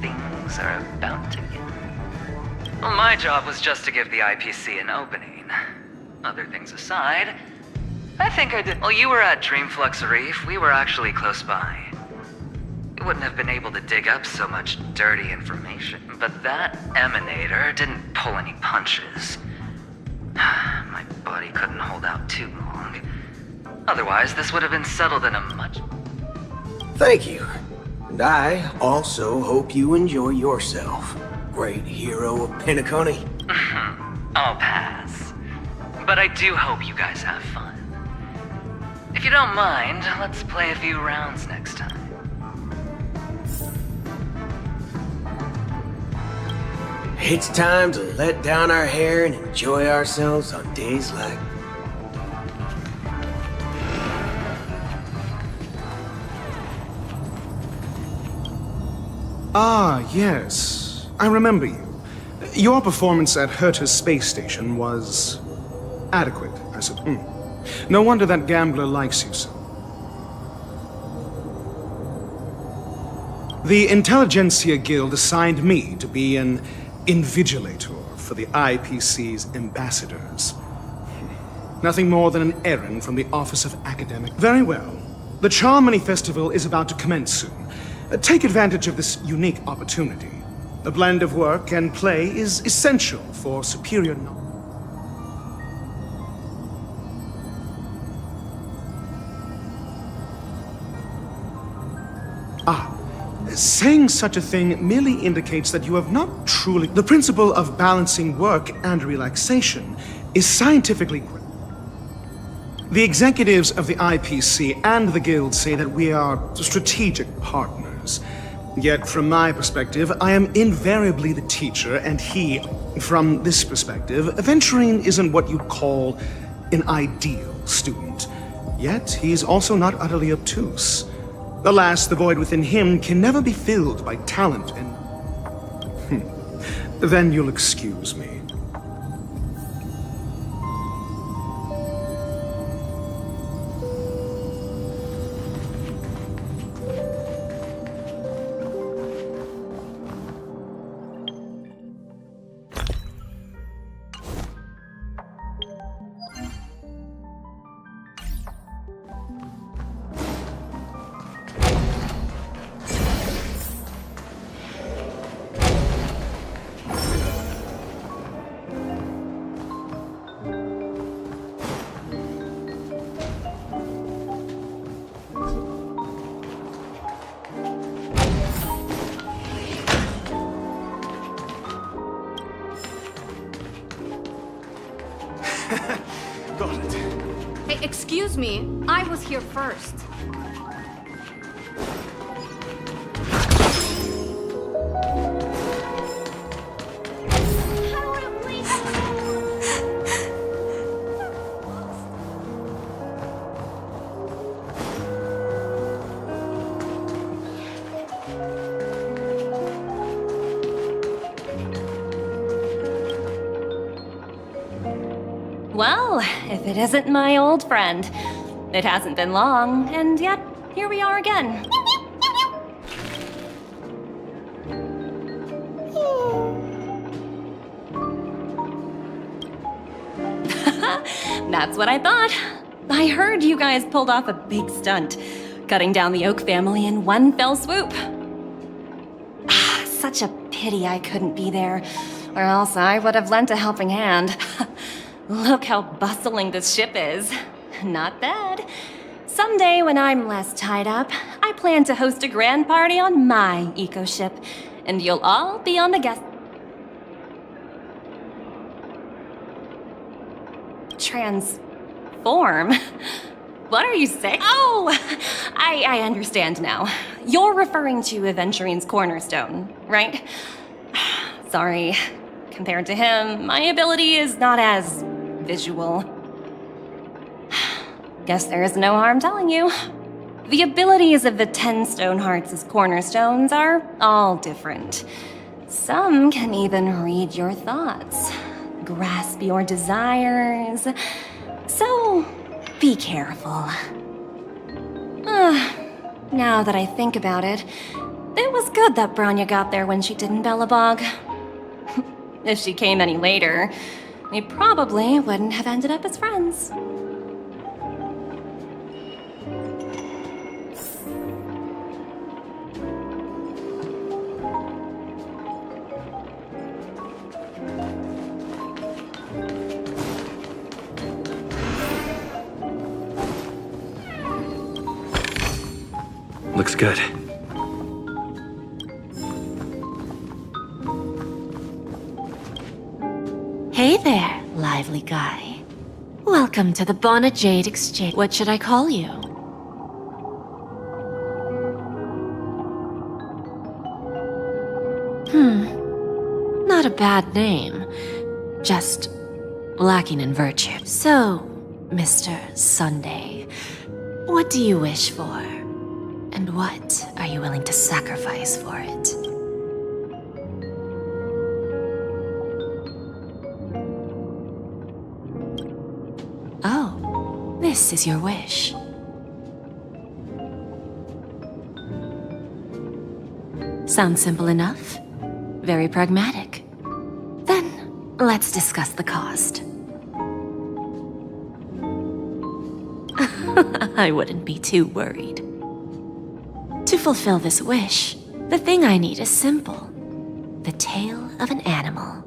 things are about to get... Well, my job was just to give the IPC an opening. Other things aside, I think I did. While you were at Dreamflux Reef, we were actually close by. We wouldn't have been able to dig up so much dirty information, but that emanator didn't pull any punches. My body couldn't hold out too long. Otherwise, this would have been settled in a much... Thank you. And I also hope you enjoy yourself, great hero of Penacony. I'll pass. But I do hope you guys have fun. If you don't mind, let's play a few rounds next time. It's time to let down our hair and enjoy ourselves on days like... Ah, yes. I remember you. Your performance at Herta's space station was... adequate, I suppose. No wonder that gambler likes you so. The Intelligentsia Guild assigned me to be an invigilator for the IPC's ambassadors. Nothing more than an errand from the Office of Academic... Very well. The Charmony Festival is about to commence soon. Take advantage of this unique opportunity. A blend of work and play is essential for superior knowledge. Saying such a thing merely indicates that you have not truly... The principle of balancing work and relaxation is scientifically grounded. The executives of the IPC and the Guild say that we are strategic partners. Yet, from my perspective, I am invariably the teacher, and he, from this perspective, Aventurine isn't what you'd call an ideal student. Yet, he's also not utterly obtuse. Alas, the void within him can never be filled by talent and... Then you'll excuse me. Got it. Hey, excuse me. I was here first. Well, if it isn't my old friend. It hasn't been long, and yet, here we are again. That's what I thought. I heard you guys pulled off a big stunt, cutting down the Oak family in one fell swoop. Such a pity I couldn't be there, or else I would have lent a helping hand. Look how bustling this ship is. Not bad. Someday when I'm less tied up, I plan to host a grand party on my eco-ship, and you'll all be on the guest... Transform? What are you saying? Oh! I understand now. You're referring to Aventurine's cornerstone, right? Sorry. Compared to him, my ability is not as visual. Guess there is no harm telling you. The abilities of the 10 Stonehearts' cornerstones are all different. Some can even read your thoughts, grasp your desires. So, be careful. Now that I think about it, it was good that Branya got there when she did in Bellabog. If she came any later, we probably wouldn't have ended up as friends. Looks good. Hey there, lively guy. Welcome to the Bona Jade Exchange. What should I call you? Not a bad name. Just lacking in virtue. So, Mr. Sunday, what do you wish for? And what are you willing to sacrifice for it? Oh, this is your wish. Sounds simple enough. Very pragmatic. Then, let's discuss the cost. I wouldn't be too worried. To fulfill this wish, the thing I need is simple. The tale of an animal.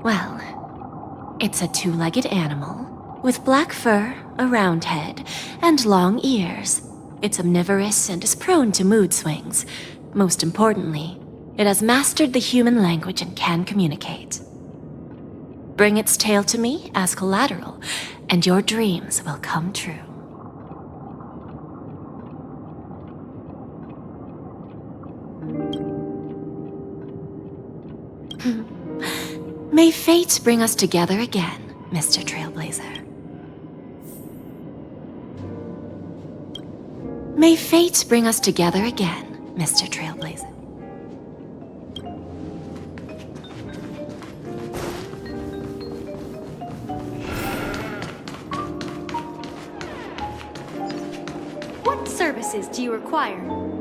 Well, it's a two-legged animal with black fur, a round head, and long ears. It's omnivorous and is prone to mood swings. Most importantly, it has mastered the human language and can communicate. Bring its tail to me as collateral, and your dreams will come true. May fate bring us together again, Mr. Trailblazer. May fate bring us together again, Mr. Trailblazer. What services do you require?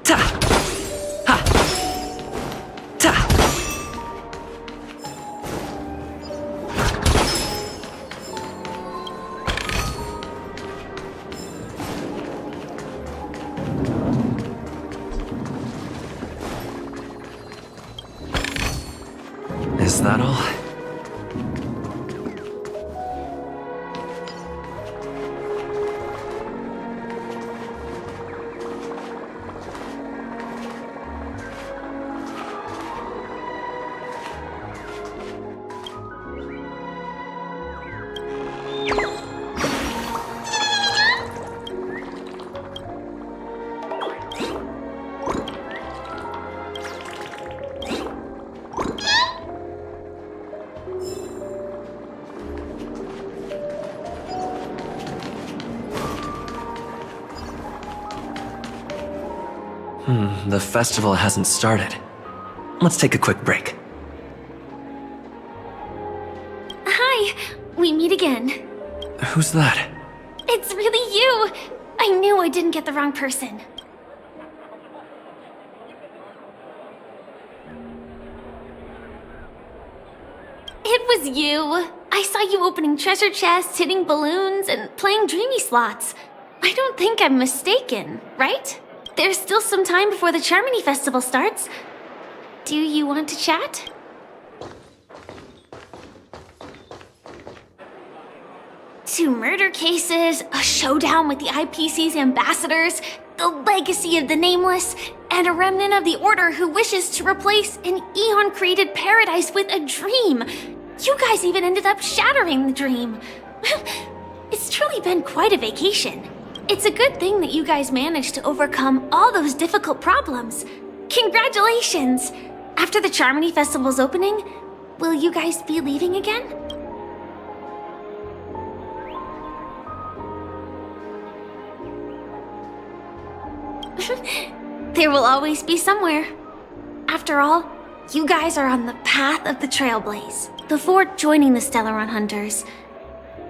Ta! Ha! Ta! Is that all? The festival hasn't started. Let's take a quick break. Hi, we meet again. Who's that? It's really you! I knew I didn't get the wrong person. It was you. I saw you opening treasure chests, hitting balloons, and playing dreamy slots. I don't think I'm mistaken, right? There's still some time before the Charmony Festival starts. Do you want to chat? Two murder cases, a showdown with the IPC's ambassadors, the legacy of the Nameless, and a remnant of the Order who wishes to replace an Eon-created paradise with a dream. You guys even ended up shattering the dream. It's truly been quite a vacation. It's a good thing that you guys managed to overcome all those difficult problems. Congratulations! After the Charmony Festival's opening, will you guys be leaving again? There will always be somewhere. After all, you guys are on the path of the Trailblaze. Before joining the Stellaron Hunters,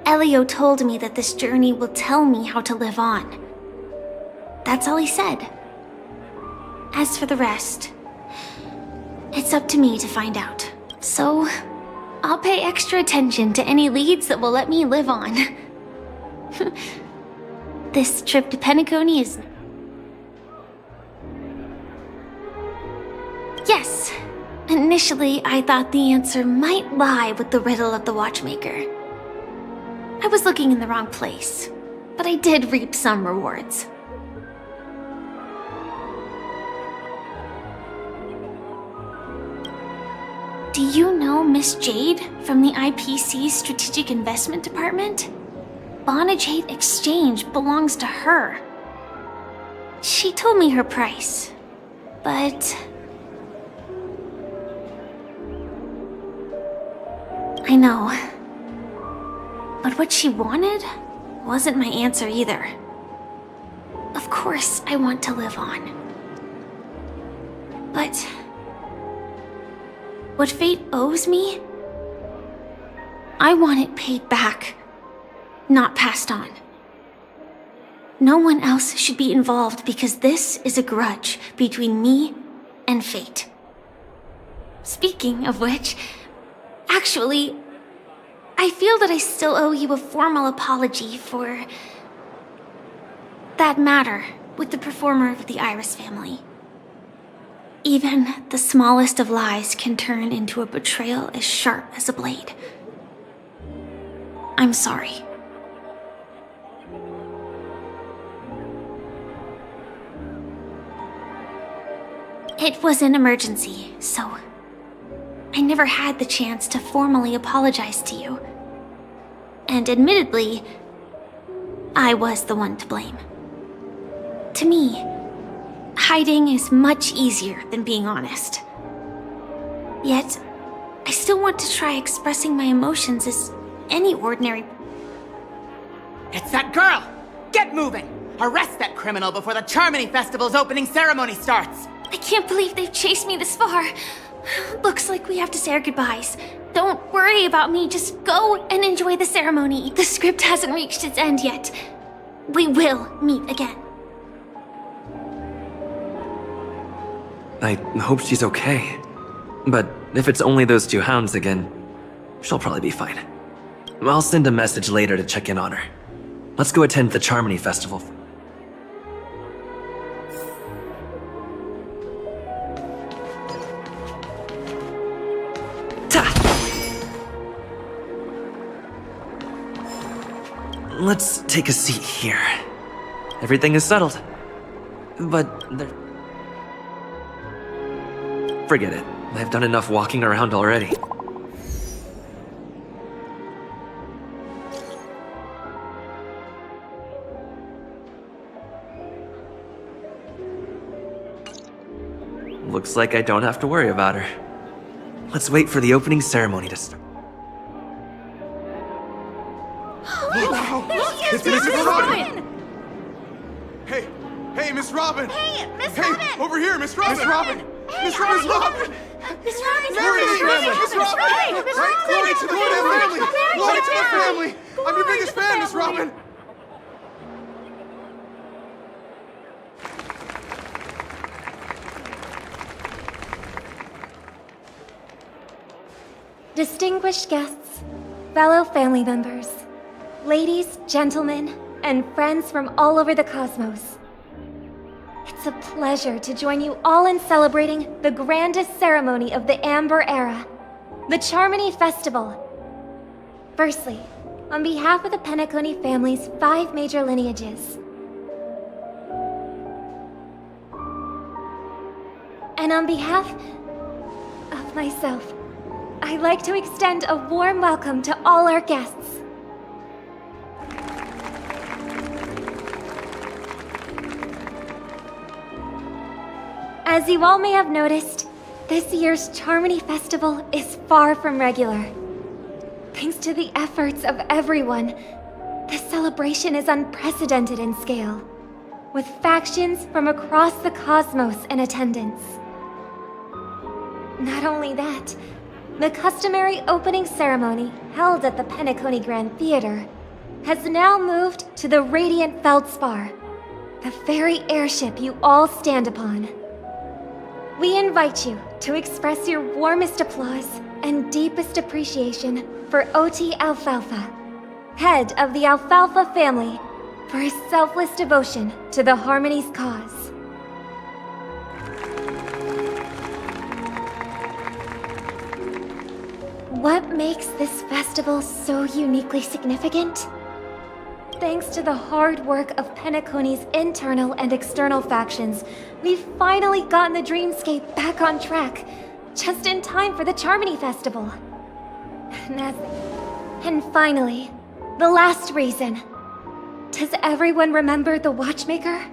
Elio told me that this journey will tell me how to live on. That's all he said. As for the rest, it's up to me to find out. So, I'll pay extra attention to any leads that will let me live on. This trip to Penacony is... Yes. Initially, I thought the answer might lie with the riddle of the Watchmaker. I was looking in the wrong place, but I did reap some rewards. Do you know Miss Jade from the IPC's Strategic Investment Department? Bonajade Exchange belongs to her. She told me her price, but... I know. But what she wanted wasn't my answer either. Of course, I want to live on. But... what fate owes me, I want it paid back, not passed on. No one else should be involved because this is a grudge between me and fate. Speaking of which, actually, I feel that I still owe you a formal apology for that matter with the performer of the Iris family. Even the smallest of lies can turn into a betrayal as sharp as a blade. I'm sorry. It was an emergency, so I never had the chance to formally apologize to you. And admittedly, I was the one to blame. To me, hiding is much easier than being honest. Yet, I still want to try expressing my emotions as any ordinary... It's that girl! Get moving! Arrest that criminal before the Charmony Festival's opening ceremony starts! I can't believe they've chased me this far. Looks like we have to say our goodbyes. Don't worry about me, just go and enjoy the ceremony. The script hasn't reached its end yet. We will meet again. I hope she's okay. But if it's only those two hounds again, she'll probably be fine. I'll send a message later to check in on her. Let's go attend the Charmony Festival. Let's take a seat here. Everything is settled. But forget it. I've done enough walking around already. Looks like I don't have to worry about her. Let's wait for the opening ceremony to start. Wow! It's Miss Robin! Hey, Miss Robin! Hey, Miss Robin! Hey, over here, Miss Robin! Miss Robin! Hey, Miss Robin! Miss Robin! Miss Robin! Glory to the family! Miss Robin! Miss Robin! Glory to the family! Glory to the family! I'm your biggest fan, Miss Robin! Distinguished guests, fellow family members, ladies, gentlemen, and friends from all over the cosmos. It's a pleasure to join you all in celebrating the grandest ceremony of the Amber Era, the Charmony Festival. Firstly, on behalf of the Penacony family's 5 major lineages, and on behalf of myself, I'd like to extend a warm welcome to all our guests. As you all may have noticed, this year's Charmony Festival is far from regular. Thanks to the efforts of everyone, the celebration is unprecedented in scale, with factions from across the cosmos in attendance. Not only that, the customary opening ceremony held at the Penacony Grand Theater has now moved to the Radiant Feldspar, the very airship you all stand upon. We invite you to express your warmest applause and deepest appreciation for Oti Alfalfa, head of the Alfalfa family, for his selfless devotion to the Harmony's cause. What makes this festival so uniquely significant? Thanks to the hard work of Penacony's internal and external factions, we've finally gotten the dreamscape back on track, just in time for the Charmony Festival. And finally, the last reason. Does everyone remember the Watchmaker?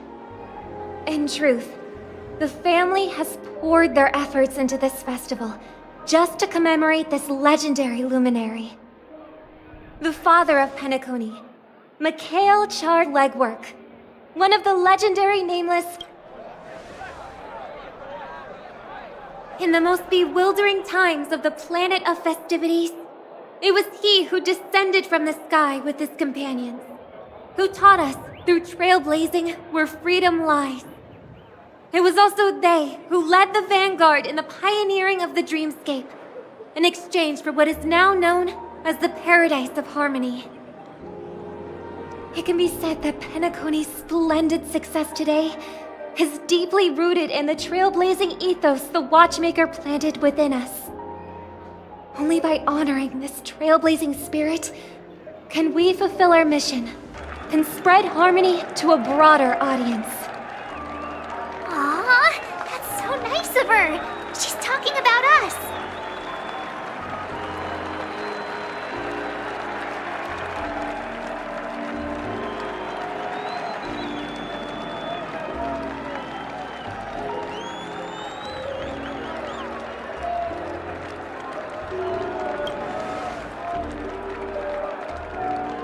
In truth, the family has poured their efforts into this festival, just to commemorate this legendary luminary. The father of Penacony, Mikhail Chard Legwork, one of the legendary Nameless. In the most bewildering times of the planet of festivities, it was he who descended from the sky with his companions, who taught us through trailblazing where freedom lies. It was also they who led the vanguard in the pioneering of the dreamscape, in exchange for what is now known as the Paradise of Harmony. It can be said that Penacony's splendid success today is deeply rooted in the trailblazing ethos the Watchmaker planted within us. Only by honoring this trailblazing spirit can we fulfill our mission and spread harmony to a broader audience. Aw, that's so nice of her. She's talking about us.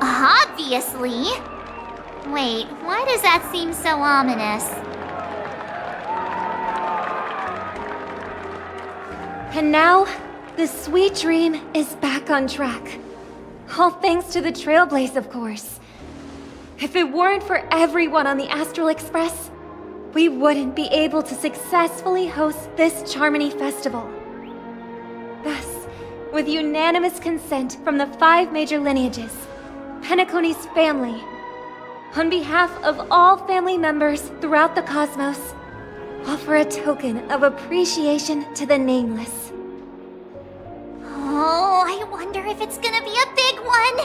Obviously. Wait, why does that seem so ominous? And now, the sweet dream is back on track. All thanks to the Trailblaze, of course. If it weren't for everyone on the Astral Express, we wouldn't be able to successfully host this Charmony Festival. Thus, with unanimous consent from the 5 major lineages, Penacony's family, on behalf of all family members throughout the cosmos, offer a token of appreciation to the Nameless. Oh, I wonder if it's gonna be a big one!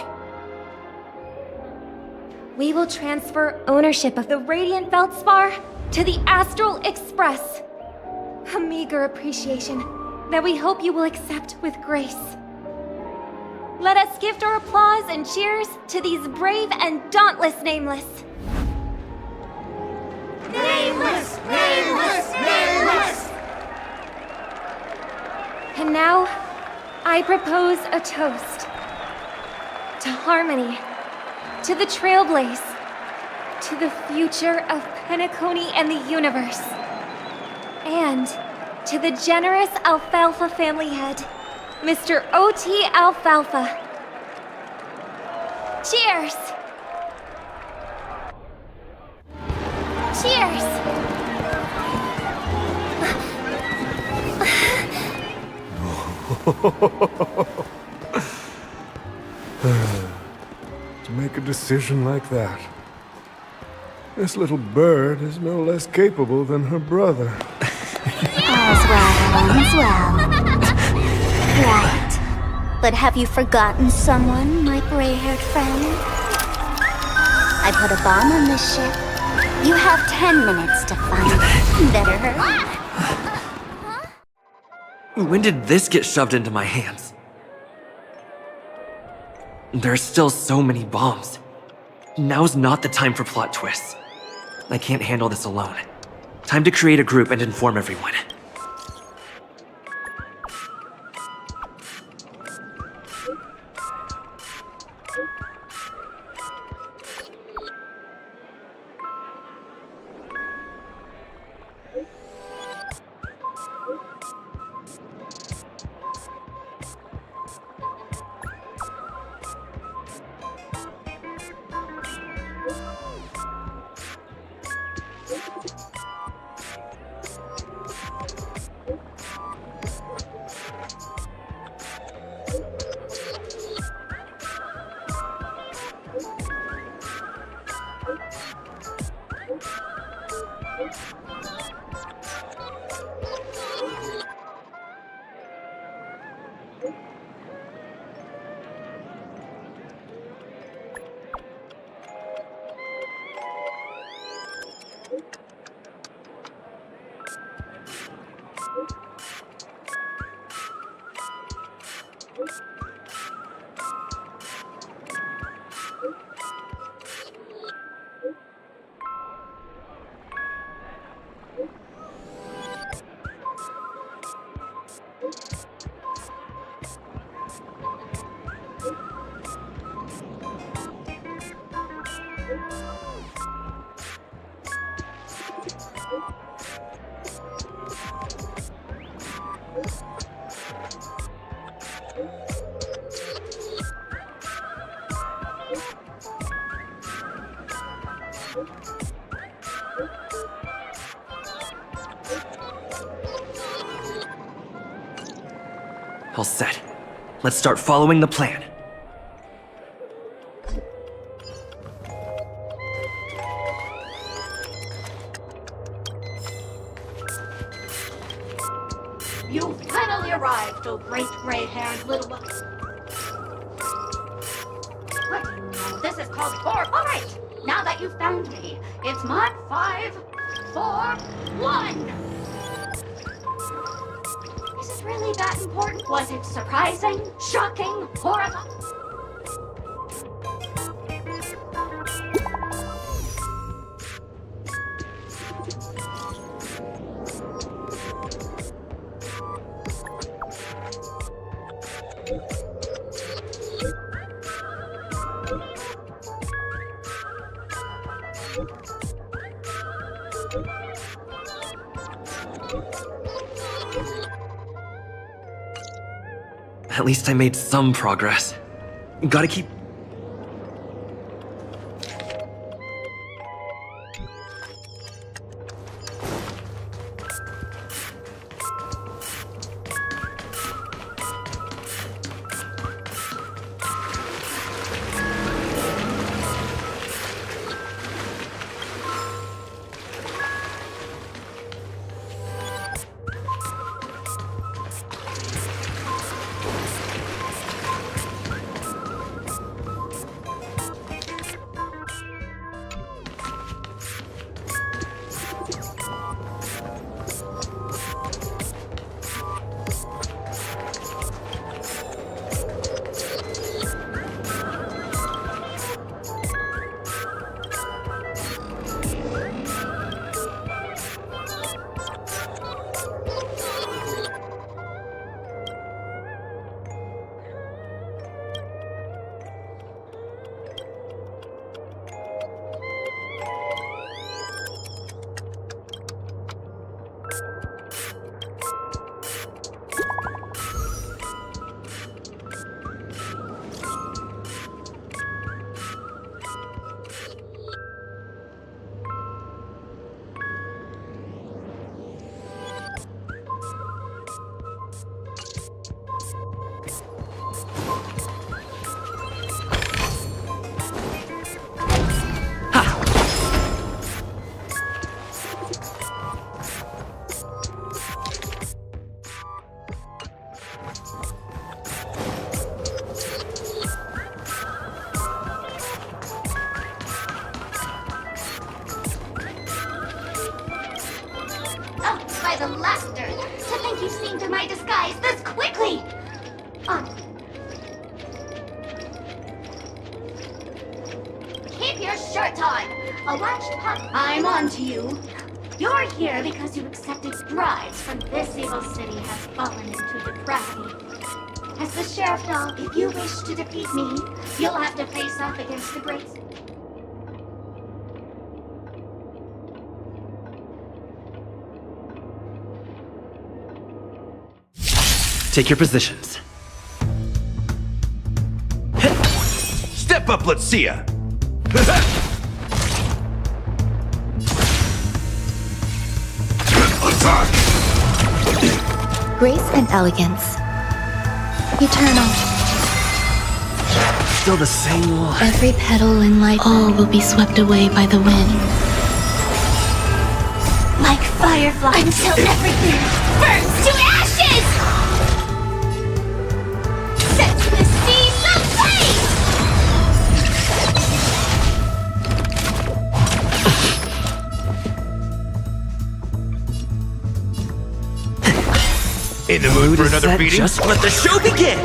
We will transfer ownership of the Radiant Feldspar to the Astral Express. A meager appreciation that we hope you will accept with grace. Let us gift our applause and cheers to these brave and dauntless Nameless. Nameless! Nameless! Nameless! And now, I propose a toast. To harmony, to the Trailblaze, to the future of Penacony and the universe, and to the generous Alfalfa family head, Mr. O.T. Alfalfa. Cheers! Cheers! To make a decision like that. This little bird is no less capable than her brother. All's well. Right. But have you forgotten someone, my gray-haired friend? I put a bomb on this ship. You have 10 minutes to find it. Better hurry. When did this get shoved into my hands? There are still so many bombs. Now's not the time for plot twists. I can't handle this alone. Time to create a group and inform everyone. All set. Let's start following the plan. You finally arrived, oh great gray-haired little one. What? This is called for. All right. Now that you've found me, it's my 5, 4, 1. Is it really that important? Was it surprising, shocking, horrifying? At least I made some progress. Gotta keep... the laughter. To think you've seen through my disguise this quickly! Keep your shirt on! A watched pup, I'm on to you. You're here because you accepted bribes from this evil city has fallen into depravity. As the sheriff doll, if you wish to defeat me, you'll have to face off against the great... Take your positions. Step up, let's see ya! Attack! Grace and elegance. Eternal. Still the same one. Every petal in life, all will be swept away by the wind. Like fireflies until everything burns to ashes! Set to the seas of flame! In the mood for another beating? Just let the show begin!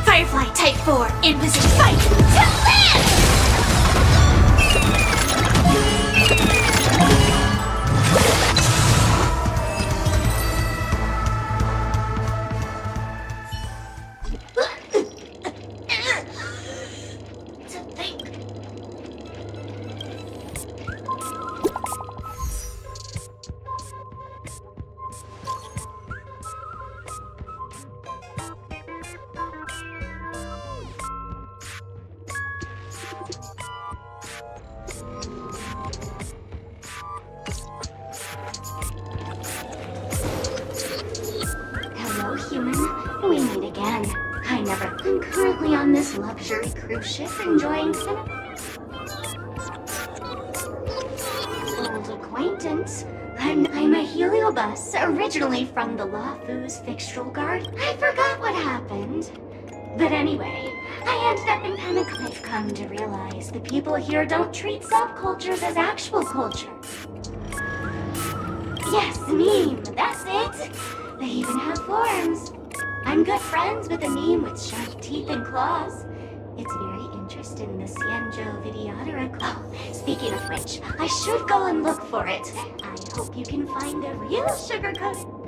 Firefly Type 4 in position. Fight to live! To think. Hello, human. We meet again. I never. I'm currently on this luxury cruise ship enjoying cinema. Old acquaintance. I'm a heliobus, originally from the Lafu's Fixtural Guard. I forgot what happened. But anyway, I ended up in Panic. I've come to realize the people here don't treat subcultures as actual culture. Yes, meme, that's it. They even have forms. I'm good friends with a meme with sharp teeth and claws. It's very interesting, the Cienjo Videodora. Oh, speaking of which, I should go and look for it. I hope you can find a real sugarcoat.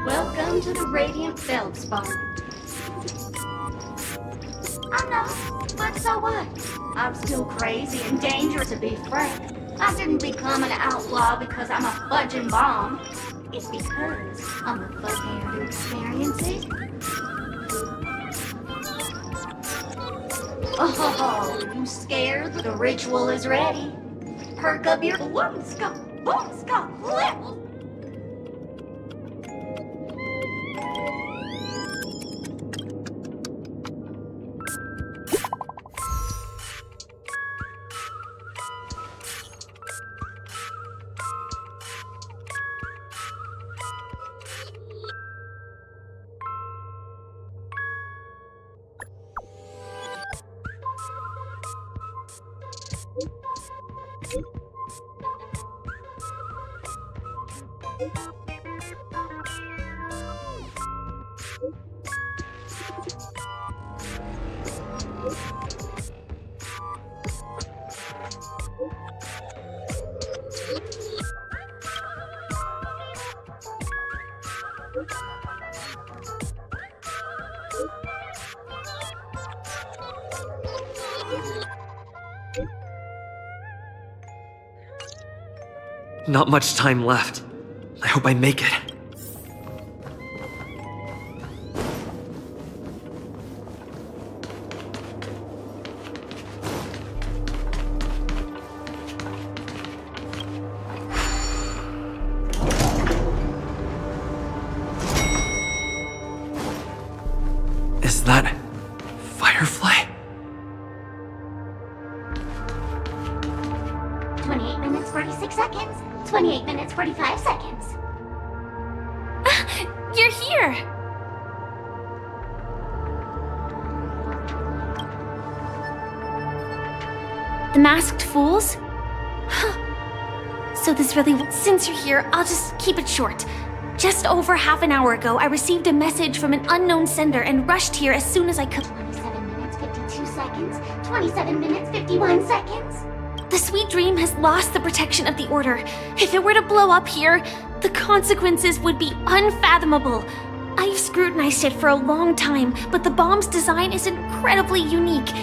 Welcome to the Radiant Feldspar. I know, but so what? I'm still crazy and dangerous, to be frank. I didn't become an outlaw because I'm a fudging bomb. It's because I'm a folk here to experience it. Oh, you scared? The ritual is ready. Perk up your boomska levels. Not much time left. I hope I make it. Is that Firefly? 28 minutes, 46 seconds. 28 minutes, 45 seconds. You're here! The Masked Fools? So this really... Since you're here, I'll just keep it short. Just over half an hour ago, I received a message from an unknown sender and rushed here as soon as I could. 27 minutes, 52 seconds. 27 minutes, 51 seconds. The Sweet Dream has lost the protection of the Order. If it were to blow up here, the consequences would be unfathomable. I've scrutinized it for a long time, but the bomb's design is incredibly unique.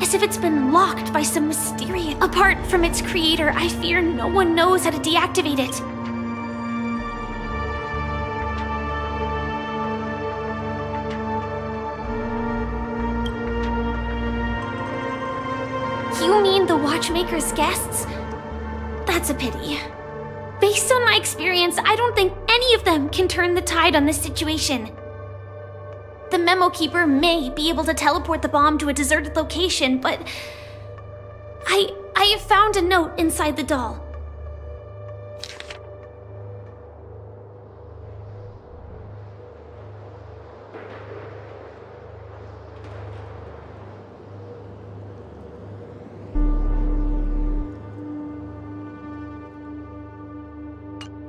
As if it's been locked by some mysterious... Apart from its creator, I fear no one knows how to deactivate it. You mean the Watchmaker's guests? That's a pity. Based on my experience, I don't think any of them can turn the tide on this situation. The Memo Keeper may be able to teleport the bomb to a deserted location, but... I have found a note inside the doll.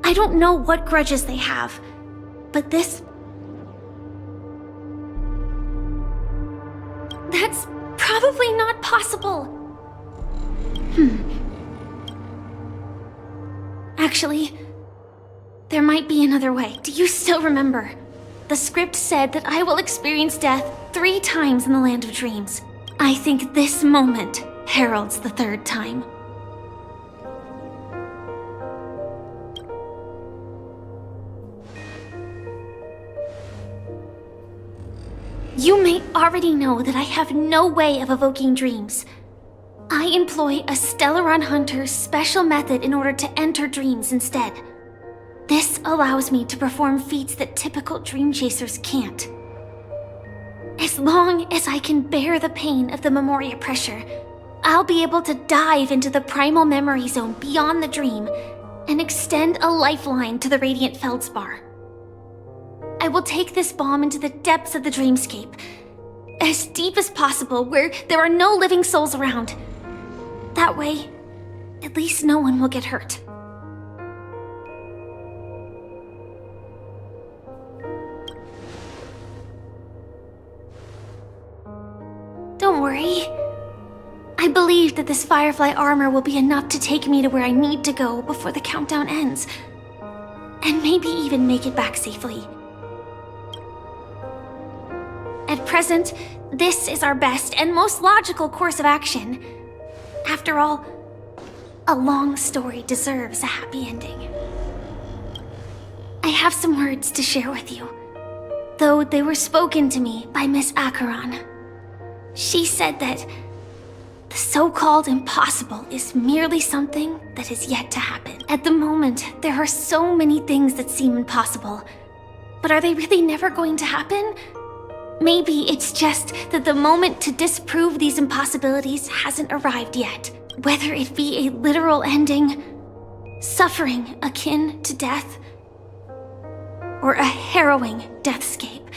I don't know what grudges they have, but this... That's probably not possible. Actually, there might be another way. Do you still remember? The script said that I will experience death 3 times in the Land of Dreams. I think this moment heralds the 3rd time. You may already know that I have no way of evoking dreams. I employ a Stellaron Hunter's special method in order to enter dreams instead. This allows me to perform feats that typical dream chasers can't. As long as I can bear the pain of the Memoria pressure, I'll be able to dive into the primal memory zone beyond the dream and extend a lifeline to the Radiant Feldspar. I will take this bomb into the depths of the dreamscape, as deep as possible where there are no living souls around. That way, at least no one will get hurt. Don't worry. I believe that this Firefly armor will be enough to take me to where I need to go before the countdown ends, and maybe even make it back safely. At present, this is our best and most logical course of action. After all, a long story deserves a happy ending. I have some words to share with you, though they were spoken to me by Miss Acheron. She said that the so-called impossible is merely something that is yet to happen. At the moment, there are so many things that seem impossible, but are they really never going to happen? Maybe it's just that the moment to disprove these impossibilities hasn't arrived yet. Whether it be a literal ending, suffering akin to death, or a harrowing deathscape.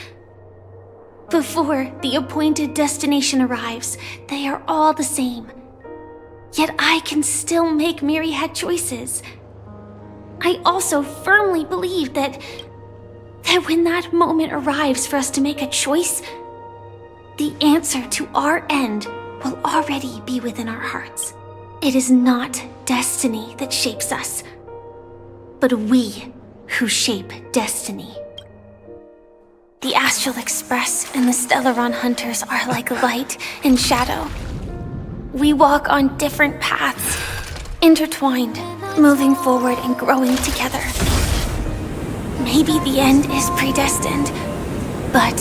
Before the appointed destination arrives, they are all the same. Yet I can still make myriad choices. I also firmly believe that when that moment arrives for us to make a choice, the answer to our end will already be within our hearts. It is not destiny that shapes us, but we who shape destiny. The Astral Express and the Stellaron Hunters are like light and shadow. We walk on different paths, intertwined, moving forward and growing together. Maybe the end is predestined, but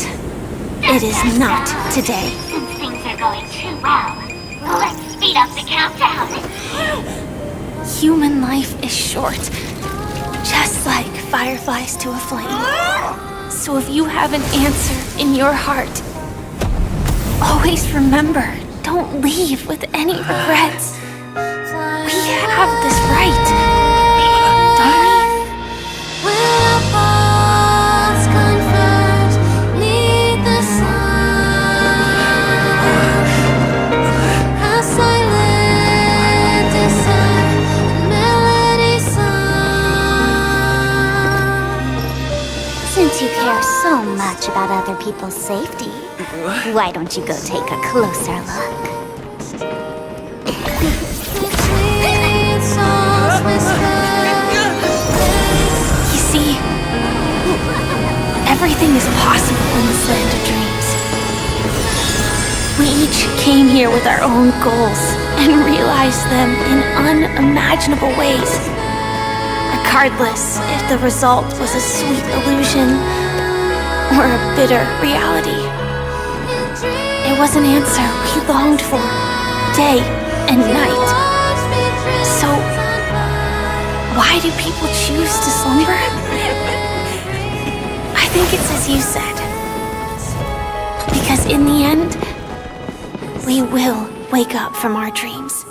it is not today. Since things are going too well, let's speed up the countdown. Human life is short, just like fireflies to a flame. So if you have an answer in your heart, always remember, don't leave with any regrets. We have this right, don't we? Since you care so much about other people's safety, why don't you go take a closer look? You see, everything is possible in this land of dreams. We each came here with our own goals and realized them in unimaginable ways. Regardless if the result was a sweet illusion or a bitter reality. It was an answer we longed for, day and night. So, why do people choose to slumber? I think it's as you said. Because in the end, we will wake up from our dreams.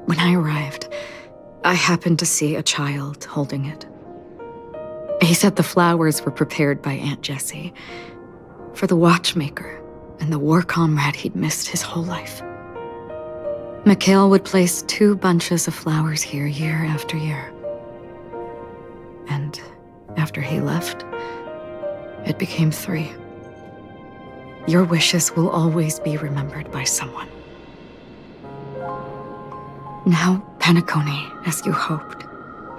When I arrived, I happened to see a child holding it. He said the flowers were prepared by Aunt Jessie for the watchmaker and the war comrade he'd missed his whole life. Mikhail would place 2 bunches of flowers here year after year. And after he left, it became 3. Your wishes will always be remembered by someone. Now, Penacony, as you hoped,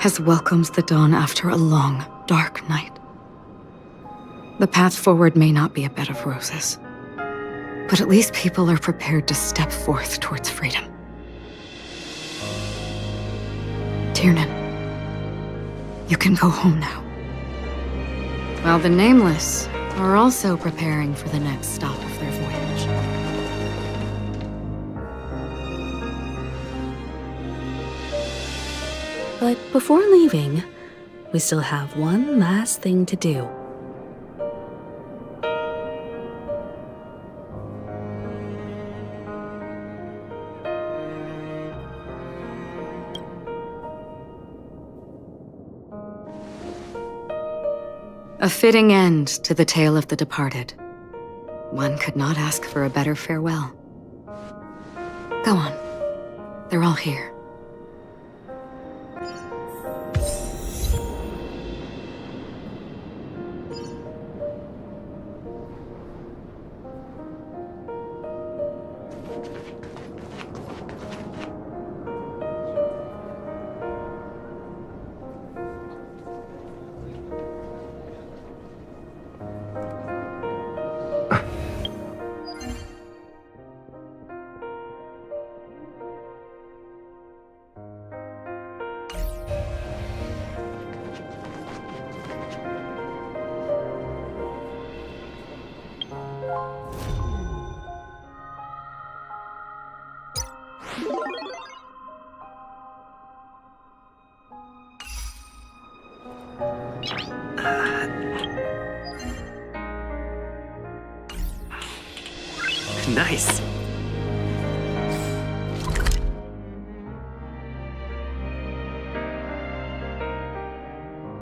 has welcomed the dawn after a long, dark night. The path forward may not be a bed of roses, but at least people are prepared to step forth towards freedom. Tiernan, you can go home now. While the Nameless are also preparing for the next stop of their voyage. But before leaving, we still have one last thing to do. A fitting end to the tale of the departed. One could not ask for a better farewell. Go on. They're all here. Nice.